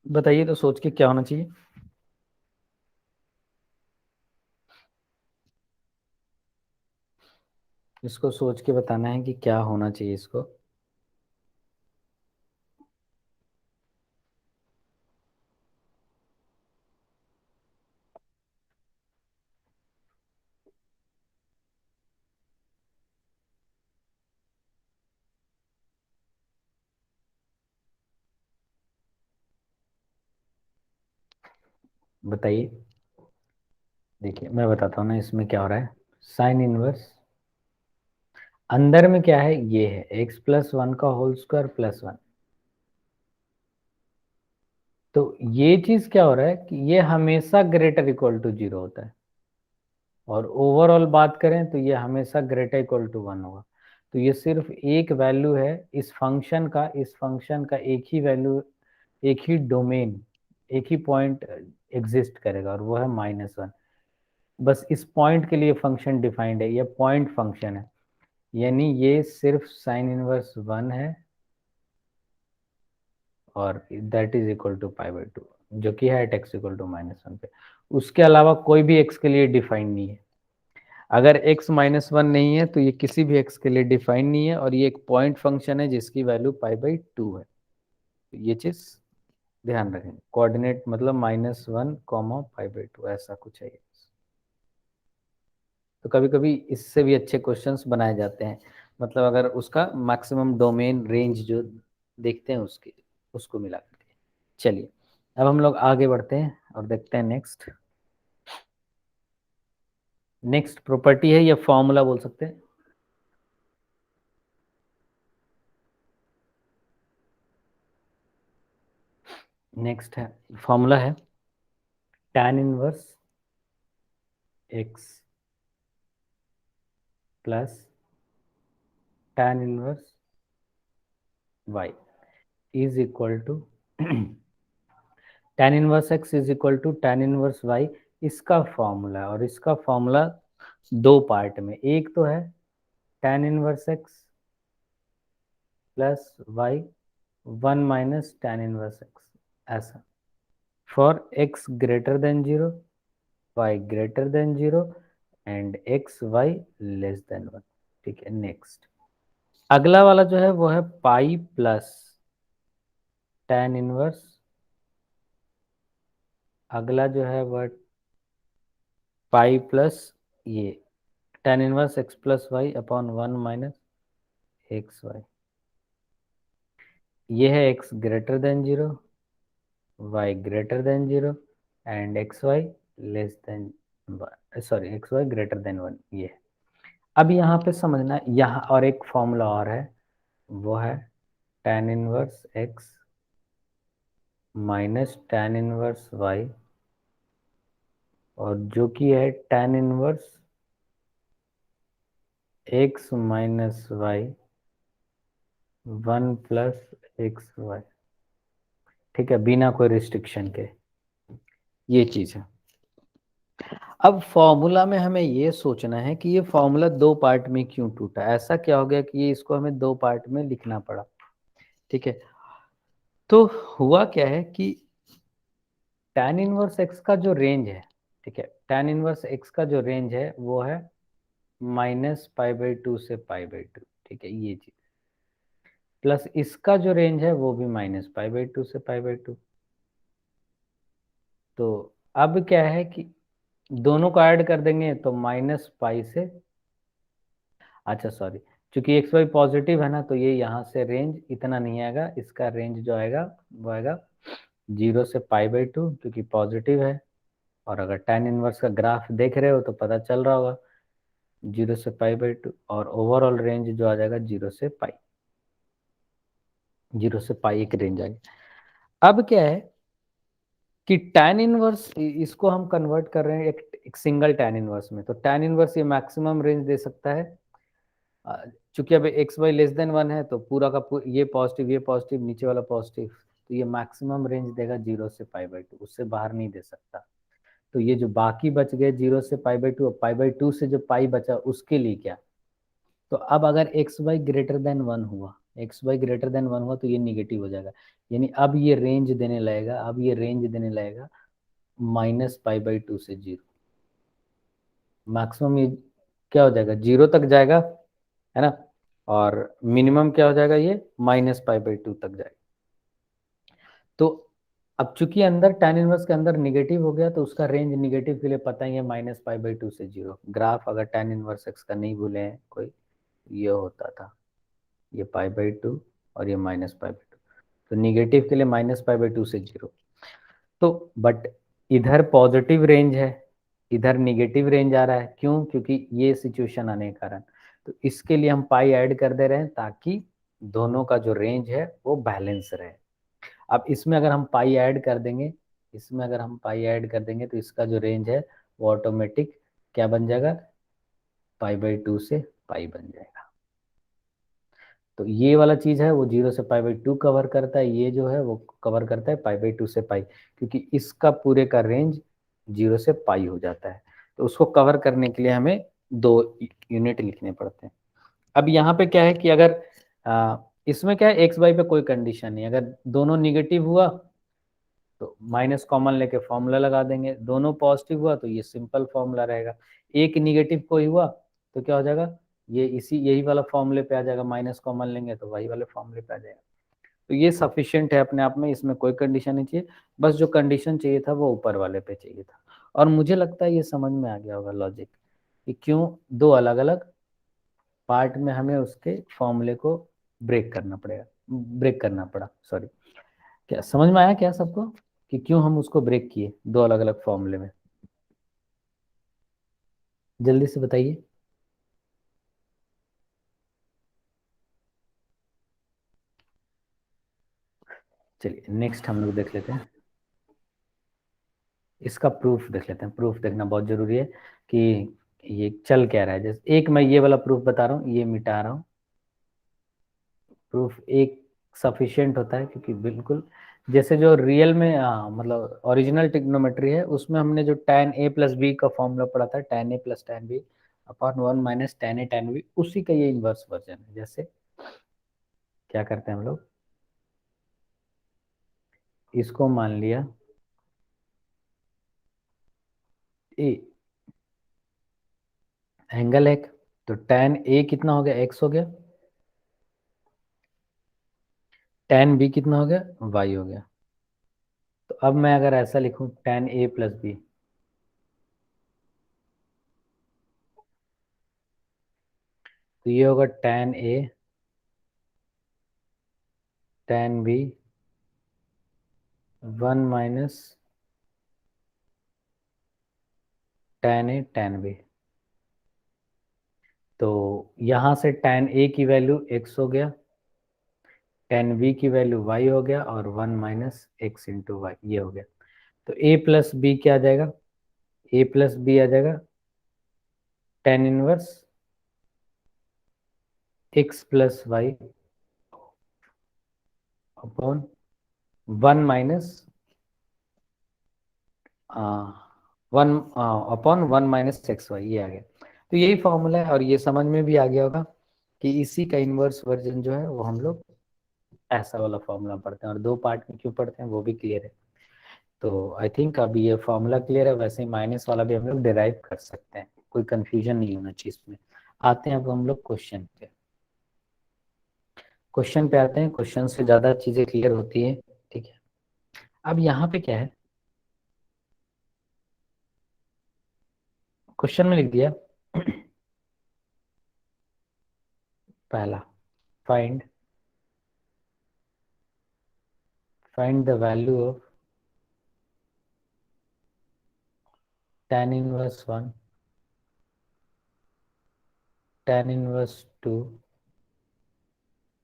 [SPEAKER 1] बताइए तो सोच के क्या होना चाहिए। इसको सोच के बताना है कि क्या होना चाहिए इसको। बताइए। देखिए मैं बताता हूँ ना इसमें क्या हो रहा है। साइन इनवर्स अंदर में क्या है, ये है x+1 का होल स्क्वायर +1। तो ये चीज क्या हो रहा है कि ये हमेशा ग्रेटर इक्वल टू 0 होता है, और ओवरऑल बात करें तो ये हमेशा ग्रेटर इक्वल टू 1 होगा। तो ये सिर्फ एक वैल्यू है इस फंक्शन का एक ही वैल्यू, एक ही डोमेन, एक ही पॉइंट एग्जिस्ट करेगा, और वो है -1। बस इस पॉइंट के लिए फंक्शन डिफाइंड है, ये पॉइंट फंक्शन है। यानी ये सिर्फ साइन इनवर्स 1 है, और दैट इज इक्वल टू π/2, जो कि है x इक्वल टू -1 पे। उसके अलावा कोई भी x के लिए डिफाइंड नहीं है। अगर x -1 नहीं है तो ये किसी भी x के लिए डिफाइंड नहीं है, और ये एक पॉइंट फंक्शन है जिसकी वैल्यू π/2 है। तो ये चीज ध्यान रखें, कोऑर्डिनेट मतलब -1, π/2 ऐसा कुछ है ये। तो कभी कभी इससे भी अच्छे क्वेश्चंस बनाए जाते हैं, मतलब अगर उसका मैक्सिमम डोमेन रेंज जो देखते हैं उसके उसको मिला करके। चलिए अब हम लोग आगे बढ़ते हैं और देखते हैं नेक्स्ट। नेक्स्ट प्रॉपर्टी है या फॉर्मूला बोल सकते हैं। नेक्स्ट है फॉर्मूला है tan inverse x plus tan inverse y is equal to tan inverse x is equal to tan inverse y। इसका फॉर्मूला है, और इसका फॉर्मूला दो पार्ट में, एक तो है tan inverse x plus y 1 minus tan inverse x, ऐसा for x greater than 0, y greater than 0 and x y less than 1। ठीक है, नेक्स्ट अगला वाला जो है वो है पाई प्लस tan इनवर्स, अगला जो है वह पाई प्लस ये tan inverse x plus y upon 1 minus x y. ये है x greater than 0, y greater than 0 and x y less than, sorry x y greater than 1। ये अब यहाँ पे समझना, यहाँ और एक फॉर्मूला और है, वो है tan inverse x minus tan inverse y, और जो कि है tan inverse x minus y 1 plus x y. ठीक है, बिना कोई रिस्ट्रिक्शन के, ये चीज है। अब फॉर्मूला में हमें ये सोचना है कि ये फॉर्मूला दो पार्ट में क्यों टूटा, ऐसा क्या हो गया कि ये इसको हमें दो पार्ट में लिखना पड़ा। ठीक है, तो हुआ क्या है कि tan इनवर्स x का जो रेंज है, ठीक है, tan इनवर्स x का जो रेंज है वो है -π/2 से π/2, ठीक है, ये चीज प्लस इसका जो रेंज है वो भी -π/2 से π/2। तो अब क्या है कि दोनों को ऐड कर देंगे तो -π से, अच्छा सॉरी, चूंकि एक्स वाई पॉजिटिव है ना, तो ये यहाँ से रेंज इतना नहीं आएगा, इसका रेंज जो आएगा वो आएगा 0 से π/2, क्योंकि पॉजिटिव है। और अगर tan इनवर्स का ग्राफ देख रहे हो तो पता चल रहा होगा 0 से π/2, और ओवरऑल रेंज जो आ जाएगा 0 से π, 0 से π एक रेंज आ गया। अब क्या है कि tan इनवर्स इसको हम कन्वर्ट कर रहे हैं एक सिंगल tan इनवर्स में, तो tan इनवर्स ये मैक्सिमम रेंज दे सकता है। चूंकि अब एक्स वाई लेस देन 1 है तो पूरा का ये पॉजिटिव नीचे वाला पॉजिटिव, तो ये मैक्सिमम रेंज देगा 0 से π/2, उससे बाहर नहीं दे सकता। तो ये जो बाकी बच गए 0 से π/2, और π/2 से जो पाई बचा उसके लिए क्या, तो अब अगर एक्स वाई ग्रेटर देन 1 हुआ, एक्स वाई ग्रेटर देन 1 हुआ तो ये निगेटिव हो जाएगा, यानी अब ये रेंज देने लगेगा, अब ये रेंज देने लगेगा -π/2 से 0। मैक्सिमम ये क्या हो जाएगा, 0 तक जाएगा, है ना, और मिनिमम क्या हो जाएगा, ये -π/2 तक जाएगा। तो अब चूंकि अंदर tan इनवर्स के अंदर निगेटिव हो गया, तो उसका रेंज निगेटिव के लिए पता ही है -π/2 से 0। ग्राफ अगर tan इनवर्स x का नहीं भूले हैं कोई, ये होता था, ये π/2 और ये -π/2, तो निगेटिव के लिए -π/2 से 0। तो बट इधर पॉजिटिव रेंज है, इधर निगेटिव रेंज आ रहा है, क्यों, क्योंकि ये सिचुएशन आने के कारण। तो इसके लिए हम पाई ऐड कर दे रहे हैं ताकि दोनों का जो रेंज है वो बैलेंस रहे। अब इसमें अगर हम पाई ऐड कर देंगे, इसमें अगर हम पाई ऐड कर देंगे तो इसका जो रेंज है वो ऑटोमेटिक क्या बन जाएगा, π/2 से पाई बन जाएगा। तो ये वाला चीज है वो 0 से π/2 कवर करता है, ये जो है वो कवर करता है π/2 से पाई, क्योंकि इसका पूरे का रेंज 0 से पाई हो जाता है। तो उसको कवर करने के लिए हमें 2 यूनिट लिखने पड़ते हैं। अब यहाँ पे क्या है कि अगर इसमें क्या है, एक्स वाई पे कोई कंडीशन नहीं, अगर दोनों निगेटिव हुआ तो माइनस कॉमन लेके फॉर्मूला लगा देंगे, दोनों पॉजिटिव हुआ तो ये सिंपल फॉर्मूला रहेगा, एक निगेटिव कोई हुआ तो क्या हो जाएगा, ये यही वाला फॉर्मूले पे आ जाएगा, माइनस कॉमन लेंगे तो वही वाले फॉर्मूले पे आ जाएगा। तो ये सफिशिएंट है अपने आप में, इसमें कोई कंडीशन नहीं चाहिए, बस जो कंडीशन चाहिए था वो ऊपर वाले पे चाहिए था। और मुझे लगता है ये समझ में आ गया होगा लॉजिक, कि क्यों दो अलग अलग पार्ट में हमें उसके फॉर्मूले को ब्रेक करना पड़ा, सॉरी। क्या समझ में आया क्या सबको, कि क्यों हम उसको ब्रेक किए दो अलग अलग फॉर्मूले में, जल्दी से बताइए। चलिए नेक्स्ट हम लोग देख लेते हैं, इसका प्रूफ देख लेते हैं। प्रूफ देखना बहुत जरूरी है कि ये चल क्या रहा है। जैसे एक मैं ये वाला प्रूफ बता रहा हूँ, ये मिटा रहा हूँ। प्रूफ एक सफिशिएंट होता है, क्योंकि बिल्कुल जैसे जो रियल में मतलब ओरिजिनल ट्रिग्नोमेट्री है, उसमें हमने जो tan a प्लस बी का फॉर्मूला पढ़ा था, tan a plus tan b upon 1 minus tan a tan b, उसी का ये इन्वर्स वर्जन है। जैसे क्या करते हैं हम लोग, इसको मान लिया ए एंगल है, तो tan a कितना हो गया, x हो गया, tan b कितना हो गया, y हो गया। तो अब मैं अगर ऐसा लिखूं tan a प्लस बी, तो ये होगा tan a tan b 1 minus tan a tan b। तो यहां से tan a की वैल्यू x हो गया, tan b की वैल्यू y हो गया, और 1 माइनस एक्स इंटू वाई, ये हो गया। तो a प्लस बी क्या आ जाएगा, a प्लस बी आ जाएगा tan inverse x plus y upon 1 minus 1 upon 1 minus x y, ये आ गया। तो यही फॉर्मूला है, और ये समझ में भी आ गया होगा कि इसी का इन्वर्स वर्जन जो है वो हम लोग ऐसा वाला फॉर्मूला पढ़ते हैं, और दो पार्ट में क्यों पढ़ते हैं वो भी क्लियर है। तो आई थिंक अभी ये फॉर्मूला क्लियर है, वैसे ही माइनस वाला भी हम लोग डिराइव कर सकते हैं, कोई कंफ्यूजन नहीं होना चाहिए इसमें। आते हैं अब हम लोग क्वेश्चन पे। क्वेश्चन पे आते हैं, क्वेश्चन से ज़्यादा चीज़ें क्लियर होती है। ठीक है, अब यहाँ पे क्या है, क्वेश्चन में लिख दिया पहला, find the value of tan inverse 1, tan inverse 2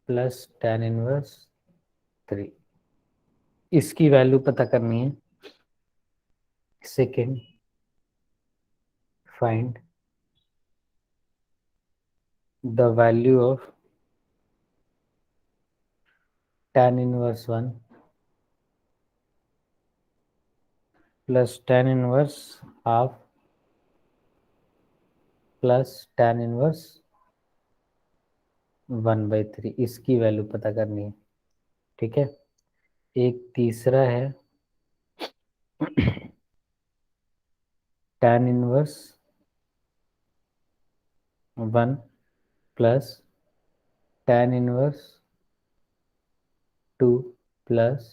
[SPEAKER 1] plus tan inverse 3, इसकी वैल्यू पता करनी है। Second, find the value of tan inverse 1 plus tan inverse half plus tan inverse 1/3, इसकी वैल्यू पता करनी है। ठीक है, एक तीसरा है tan inverse 1 plus tan inverse 2 plus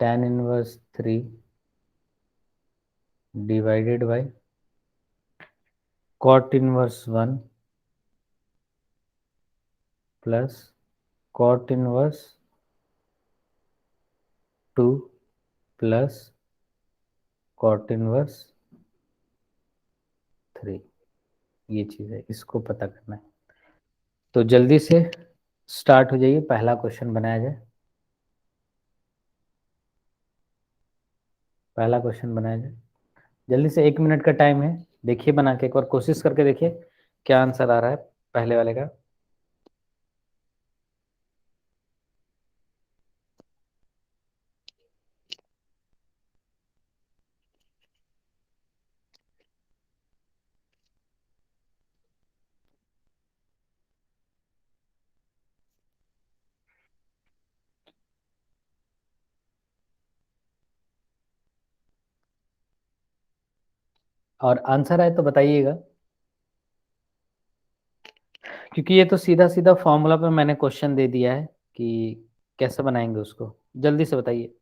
[SPEAKER 1] tan inverse 3 divided by cot inverse 1 plus cot inverse 2 plus cot inverse 3, ये चीज़ है, इसको पता करना है। तो जल्दी से स्टार्ट हो जाइए, पहला क्वेश्चन बनाया जाए। पहला क्वेश्चन बनाया जाए, जल्दी से, 1 मिनट का टाइम है। देखिए बना के, एक बार कोशिश करके देखिए क्या आंसर आ रहा है पहले वाले का। और आंसर आए तो बताइएगा, क्योंकि ये तो सीधा सीधा फॉर्मूला पे मैंने क्वेश्चन दे दिया है कि कैसे बनाएंगे उसको। जल्दी से बताइए।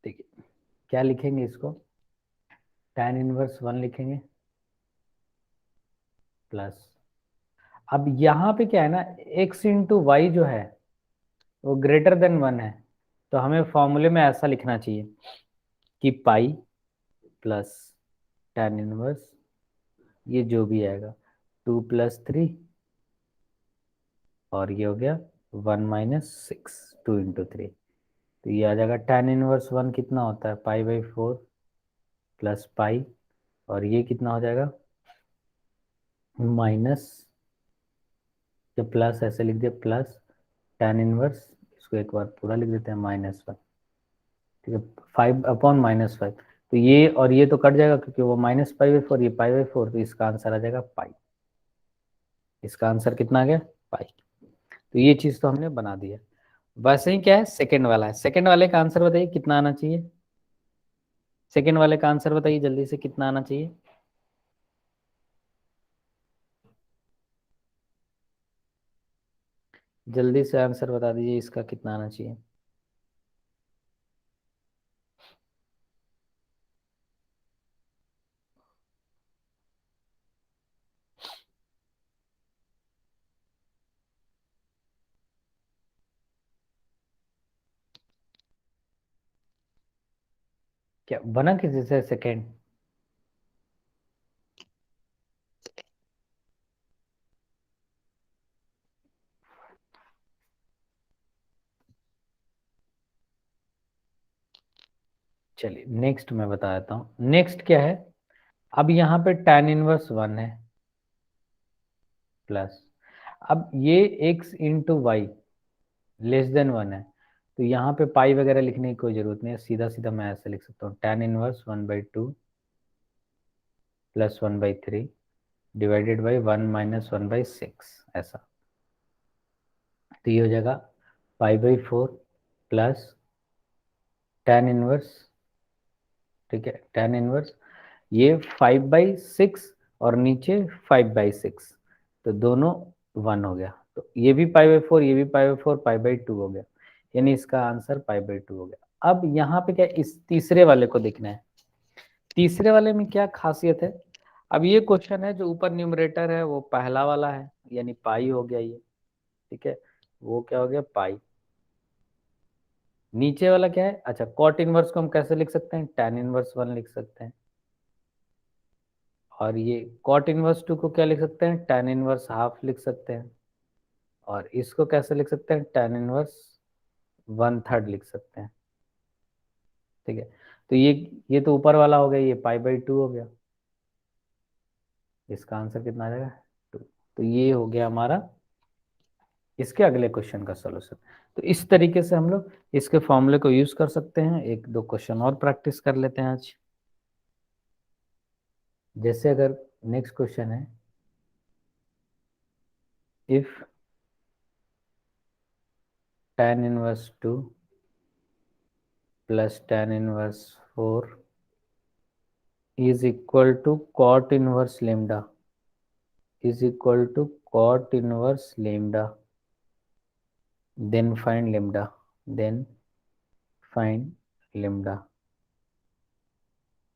[SPEAKER 1] देखिए क्या लिखेंगे इसको, tan इनवर्स 1 लिखेंगे प्लस, अब यहाँ पे क्या है ना, x इंटू वाई जो है वो ग्रेटर देन 1 है, तो हमें फॉर्मूले में ऐसा लिखना चाहिए कि पाई प्लस tan इनवर्स, ये जो भी आएगा 2 प्लस 3, और ये हो गया 1 - 6, 2 × 3, तो ये आ जाएगा tan इनवर्स 1 कितना होता है, पाई/4 प्लस पाई, और ये कितना हो जाएगा माइनस, जब प्लस ऐसे लिख दिया प्लस tan इनवर्स, इसको एक बार पूरा लिख देते हैं -1, ठीक है, 5/-5, तो ये और ये तो कट जाएगा क्योंकि वो -पाई/4, ये पाई/4, तो इसका आंसर आ जाएगा पाई। इसका आंसर कितना आ गया, पाई। तो ये चीज़ तो हमने बना दिया। वैसे ही क्या है, सेकंड वाला है, सेकंड वाले का आंसर बताइए कितना आना चाहिए। सेकंड वाले का आंसर बताइए जल्दी से, कितना आना चाहिए। जल्दी से आंसर बता दीजिए, इसका कितना आना चाहिए। क्या बना किसी से सेकंड? चलिए नेक्स्ट मैं बता देता हूँ। नेक्स्ट क्या है, अब यहाँ पे tan इनवर्स 1 है प्लस, अब ये x into y less than 1 है, तो यहाँ पे पाई वगैरह लिखने की कोई जरूरत नहीं है, सीधा सीधा मैं ऐसे लिख सकता हूँ tan inverse 1/2 plus 1/3 divided by 1 - 1/6 ऐसा। तो ये हो जाएगा 5/4 प्लस tan इनवर्स, ठीक है, tan इनवर्स ये 5/6 और नीचे 5/6, तो दोनों 1 हो गया। तो ये भी 5/4, ये भी 5/4, 5/2 हो गया, यानी इसका आंसर 5/2 हो गया। अब यहाँ पे क्या, इस तीसरे वाले को देखना है। तीसरे वाले में क्या खासियत है, अब ये क्वेश्चन है, जो ऊपर न्यूमरेटर है वो पहला वाला है, यानी पाई हो गया ये, ठीक है, वो क्या हो गया पाई। नीचे वाला क्या है, अच्छा कॉट इनवर्स को हम कैसे लिख सकते हैं, tan इनवर्स 1 लिख सकते हैं। और ये कॉट इनवर्स 2 को क्या लिख सकते हैं, tan इनवर्स हाफ लिख सकते हैं। और इसको कैसे लिख सकते हैं, tan इनवर्स 1/3 लिख सकते हैं, ठीक है। तो ये तो ऊपर वाला हो गया, ये π/2 हो गया, इसका आंसर कितना आ जाएगा 2। तो ये हो गया हमारा इसके अगले क्वेश्चन का सॉल्यूशन। तो इस तरीके से हम लोग इसके फॉर्मूले को यूज कर सकते हैं। एक दो क्वेश्चन और प्रैक्टिस कर लेते हैं आज। जैसे अगर नेक्स्ट क्वेश्चन है, if tan inverse 2 plus tan inverse 4 is equal to cot inverse lambda is equal to cot inverse lambda, then find lambda, then find lambda।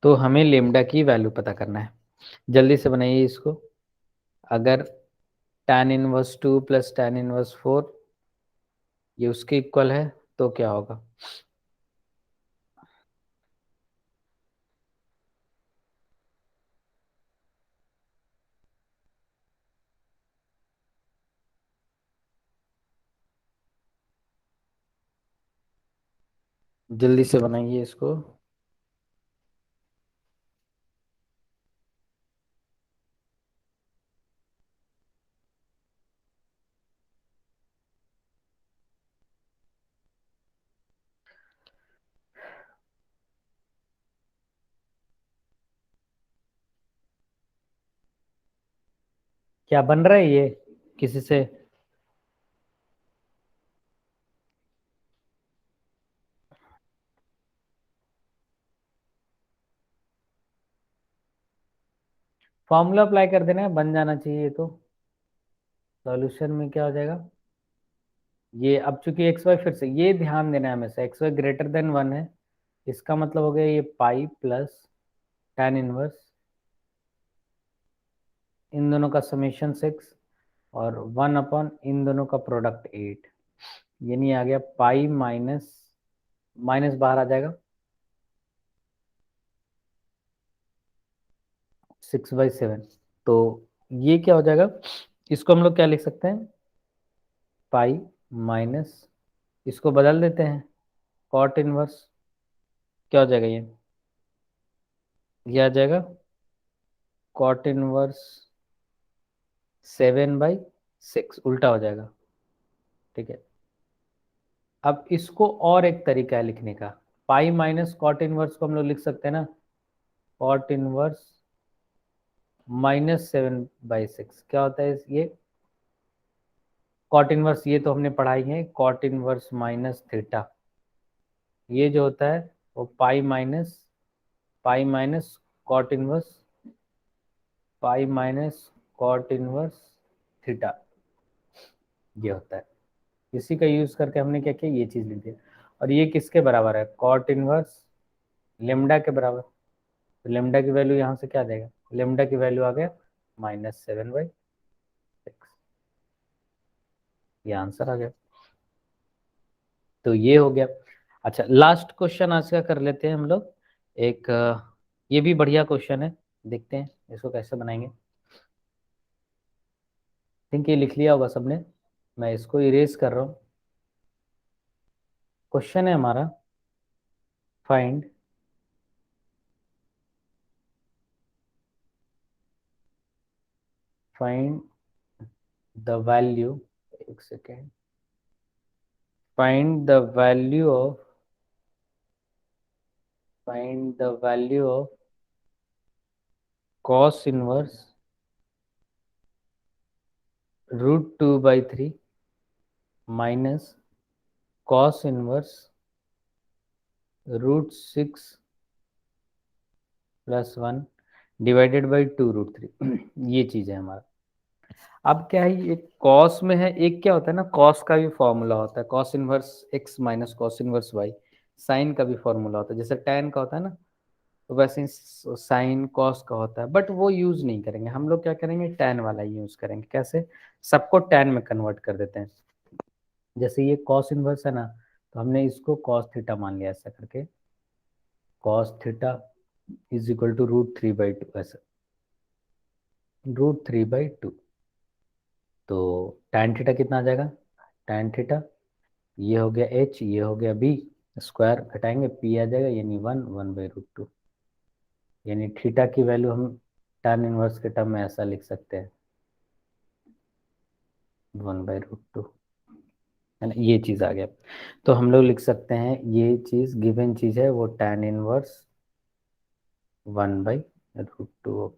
[SPEAKER 1] तो हमें लेमडा की वैल्यू पता करना है, जल्दी से बनाइए इसको। अगर tan inverse 2 plus tan inverse 4 ये उसके इक्वल है तो क्या होगा, जल्दी से बनाइए इसको। क्या बन रहा है ये किसी से, फॉर्मूला अप्लाई कर देना है, बन जाना चाहिए। तो सॉल्यूशन में क्या हो जाएगा, ये अब चूंकि एक्स वाई, फिर से ये ध्यान देना है हमेशा, एक्स वाई ग्रेटर देन 1 है, इसका मतलब हो गया ये पाई प्लस tan इनवर्स इन दोनों का समेशन 6 और 1 इन दोनों का प्रोडक्ट 8, यानी आ गया पाई माइनस माइनस बाहर आ जाएगा 6/7। तो ये क्या हो जाएगा, इसको हम लोग क्या लिख सकते हैं, पाई माइनस, इसको बदल देते हैं, कॉट इनवर्स क्या हो जाएगा, ये आ जाएगा कॉट इनवर्स 7/6, उल्टा हो जाएगा, ठीक है। अब इसको और एक तरीका है लिखने का, पाई माइनस कॉट इनवर्स को हम लोग लिख सकते हैं ना, कॉट इनवर्स -7/6 क्या होता है ये, कॉट इनवर्स ये तो हमने पढ़ाई है, कॉट इनवर्स माइनस थीटा, ये जो होता है वो pi minus cot inverse, pi minus cot inverse theta, ये होता है। इसी का यूज करके हमने क्या किया, ये चीज लिख दिया। और ये किसके बराबर है, कॉट इनवर्स लेमडा के बराबर। तो लेमडा की वैल्यू यहाँ से क्या आ जाएगा, लेमडा की वैल्यू आ गया -7/6, ये आंसर आ गया। तो ये हो गया। अच्छा लास्ट क्वेश्चन आज का कर लेते हैं हम लोग, एक ये भी बढ़िया क्वेश्चन है, देखते हैं इसको कैसे बनाएंगे। थिंक ये लिख लिया होगा सबने, मैं इसको इरेज कर रहा हूँ। क्वेश्चन है हमारा, फाइंड फाइंड द वैल्यू, एक second, find the value of cos inverse √2/3 minus cos inverse √6 + 1 divided by 2√3 ये चीज़ है हमारा। अब क्या है, ये कॉस में है, एक क्या होता है ना, कॉस का भी फॉर्मूला होता है, cos inverse x minus cos inverse y। Sine का भी फॉर्मूला होता है, जैसे tan का होता है ना, तो वैसे ही साइन कॉस का होता है, बट वो यूज नहीं करेंगे हम लोग। क्या करेंगे, tan वाला यूज करेंगे। कैसे, सबको tan में कन्वर्ट कर देते हैं। जैसे ये कॉस इनवर्स है ना, तो हमने इसको कॉस थीटा मान लिया, ऐसा करके cos theta is equal to √3/2, ऐसा √3/2। तो tan थीटा कितना आ जाएगा, tan थीटा ये हो गया h, ये हो गया b, स्क्वायर घटाएंगे p आ जाएगा, यानी 1/√2। यानी थीटा की वैल्यू हम tan इनवर्स के टर्म में ऐसा लिख सकते हैं, 1/√2, है ना। ये चीज़ आ गया, तो हम लोग लिख सकते हैं ये चीज़ गिवन चीज़ है, वो tan इनवर्स 1/√2,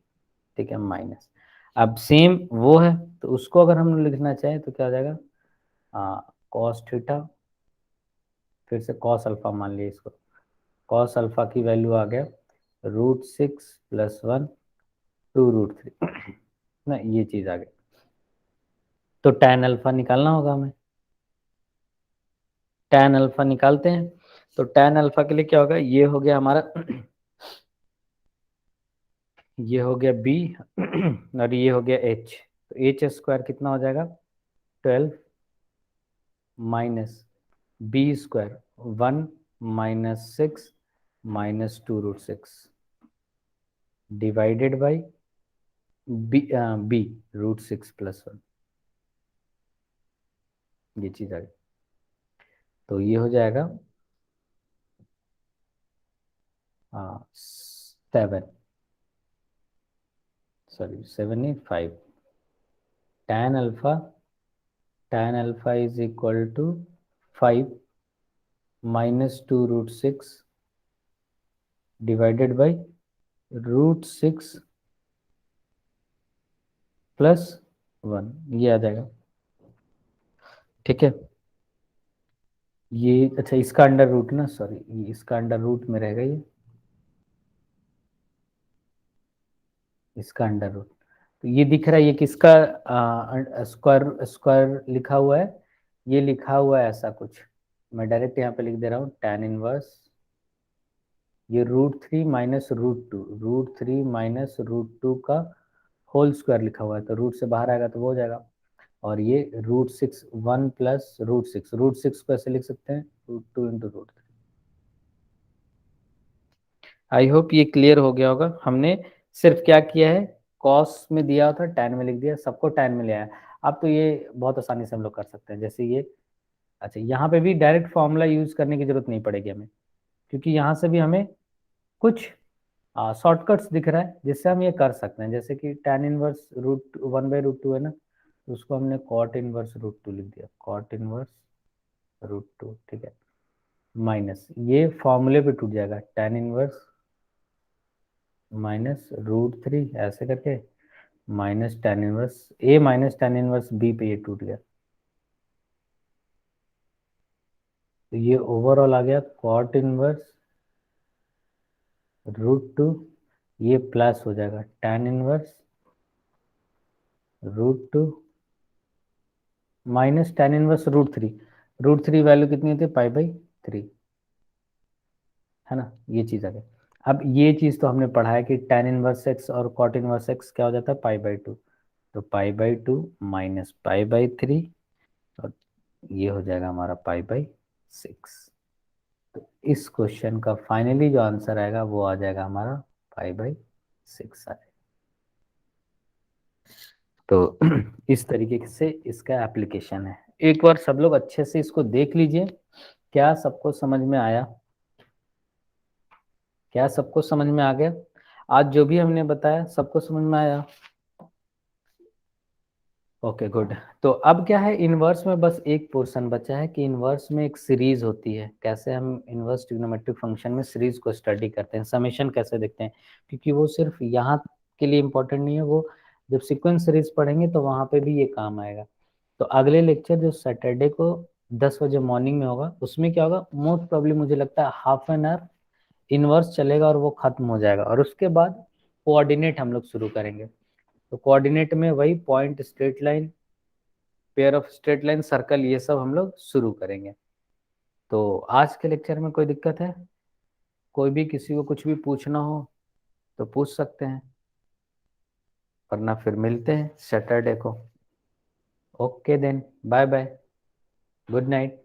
[SPEAKER 1] ठीक है, माइनस। अब सेम वो है, तो उसको अगर हम लिखना चाहें तो क्या हो जाएगा, कॉस थीटा, फिर से कॉस अल्फा मान लिया इसको, कॉस अल्फा की वैल्यू आ गया √6 + 1 2√3 ना, ये चीज़ आ गई। तो tan अल्फा निकालना होगा हमें, tan अल्फा निकालते हैं। तो tan अल्फा के लिए क्या होगा, ये हो गया हमारा ये हो गया b और ये हो गया h, तो h स्क्वायर कितना हो जाएगा, 12 minus b square 1 - 6 - 2√6 divided by b √6 + 1, ये चीज़ आ गई। तो ये हो जाएगा 7, सॉरी 7 नहीं 5, tan alpha is equal to 5 - 2√6 divided by √6 + 1, ये आ जाएगा, ठीक है। ये अच्छा, इसका अंडर रूट ना, सॉरी, ये इसका अंडर रूट में रहेगा, ये इसका अंडर रूट। तो ये दिख रहा है, ये किसका स्क्वायर स्क्वायर लिखा हुआ है, ये लिखा हुआ है ऐसा कुछ, मैं डायरेक्ट यहाँ पे लिख दे रहा हूँ, tan इनवर्स ये √3 - √2, √3 - √2 का होल स्क्वायर लिखा हुआ है, तो रूट से बाहर आएगा तो वो हो जाएगा। और ये √6 1 + √6, √6 को ऐसे लिख सकते हैं √2 × √3। आई होप ये क्लियर हो गया होगा। हमने सिर्फ क्या किया है, कॉस में दिया था, tan में लिख दिया, सबको tan में ले आया। अब तो ये बहुत आसानी से हम लोग कर सकते हैं, जैसे ये, अच्छा यहाँ पे भी डायरेक्ट फॉर्मूला यूज करने की जरूरत नहीं पड़ेगी हमें, क्योंकि यहाँ से भी हमें कुछ शॉर्टकट्स दिख रहा है जिससे हम ये कर सकते हैं। जैसे कि tan इनवर्स √1/√2 है ना, तो उसको हमने cot इनवर्स √2 लिख दिया, cot इनवर्स √2, ठीक है, माइनस ये फॉर्मूले पे टूट जाएगा, tan इनवर्स -√3 ऐसे करके, minus tan inverse a - tan inverse b पे ये टूट गया, तो ये ओवरऑल आ गया cot इनवर्स √2, ये प्लस हो जाएगा tan inverse √2 minus tan inverse √3, √3 value कितनी होती है, π/3, है ना, ये चीज़ आ गई। अब ये चीज़ तो हमने पढ़ा है कि tan इनवर्स x और cot इनवर्स x क्या हो जाता है, π/2, तो π/2 माइनस π/3, और ये हो जाएगा हमारा π/6। तो इस क्वेश्चन का फाइनली जो आंसर आएगा वो आ जाएगा हमारा π/6 आएगा। तो इस तरीके से इसका एप्लीकेशन है। एक बार सब लोग अच्छे से इसको देख लीजिए, क्या सबको समझ में आया, क्या सबको समझ में आ गया, आज जो भी हमने बताया सबको समझ में आया। Okay good. तो अब क्या है, इनवर्स में बस एक पोर्शन बचा है कि इनवर्स में एक सीरीज होती है, कैसे हम इनवर्स ट्रिग्नोमेट्रिक फंक्शन में सीरीज को स्टडी करते हैं, समेशन कैसे देखते हैं, क्योंकि वो सिर्फ यहाँ के लिए इम्पोर्टेंट नहीं है, वो जब सीक्वेंस सीरीज पढ़ेंगे तो वहाँ पे भी ये काम आएगा। तो अगले लेक्चर जो सैटरडे को 10 बजे मॉर्निंग में होगा, उसमें क्या होगा, मोस्ट प्रॉब्ली मुझे लगता है हाफ एन आवर इनवर्स चलेगा और वो खत्म हो जाएगा, और उसके बाद कोऑर्डिनेट हम लोग शुरू करेंगे। तो कोऑर्डिनेट में वही point, straight line, pair of straight line, circle, ये सब हम लोग शुरू करेंगे। तो आज के लेक्चर में कोई दिक्कत है? कोई भी किसी को कुछ भी पूछना हो तो पूछ सकते हैं, वरना फिर मिलते हैं सैटरडे को। Okay then, bye bye, good night.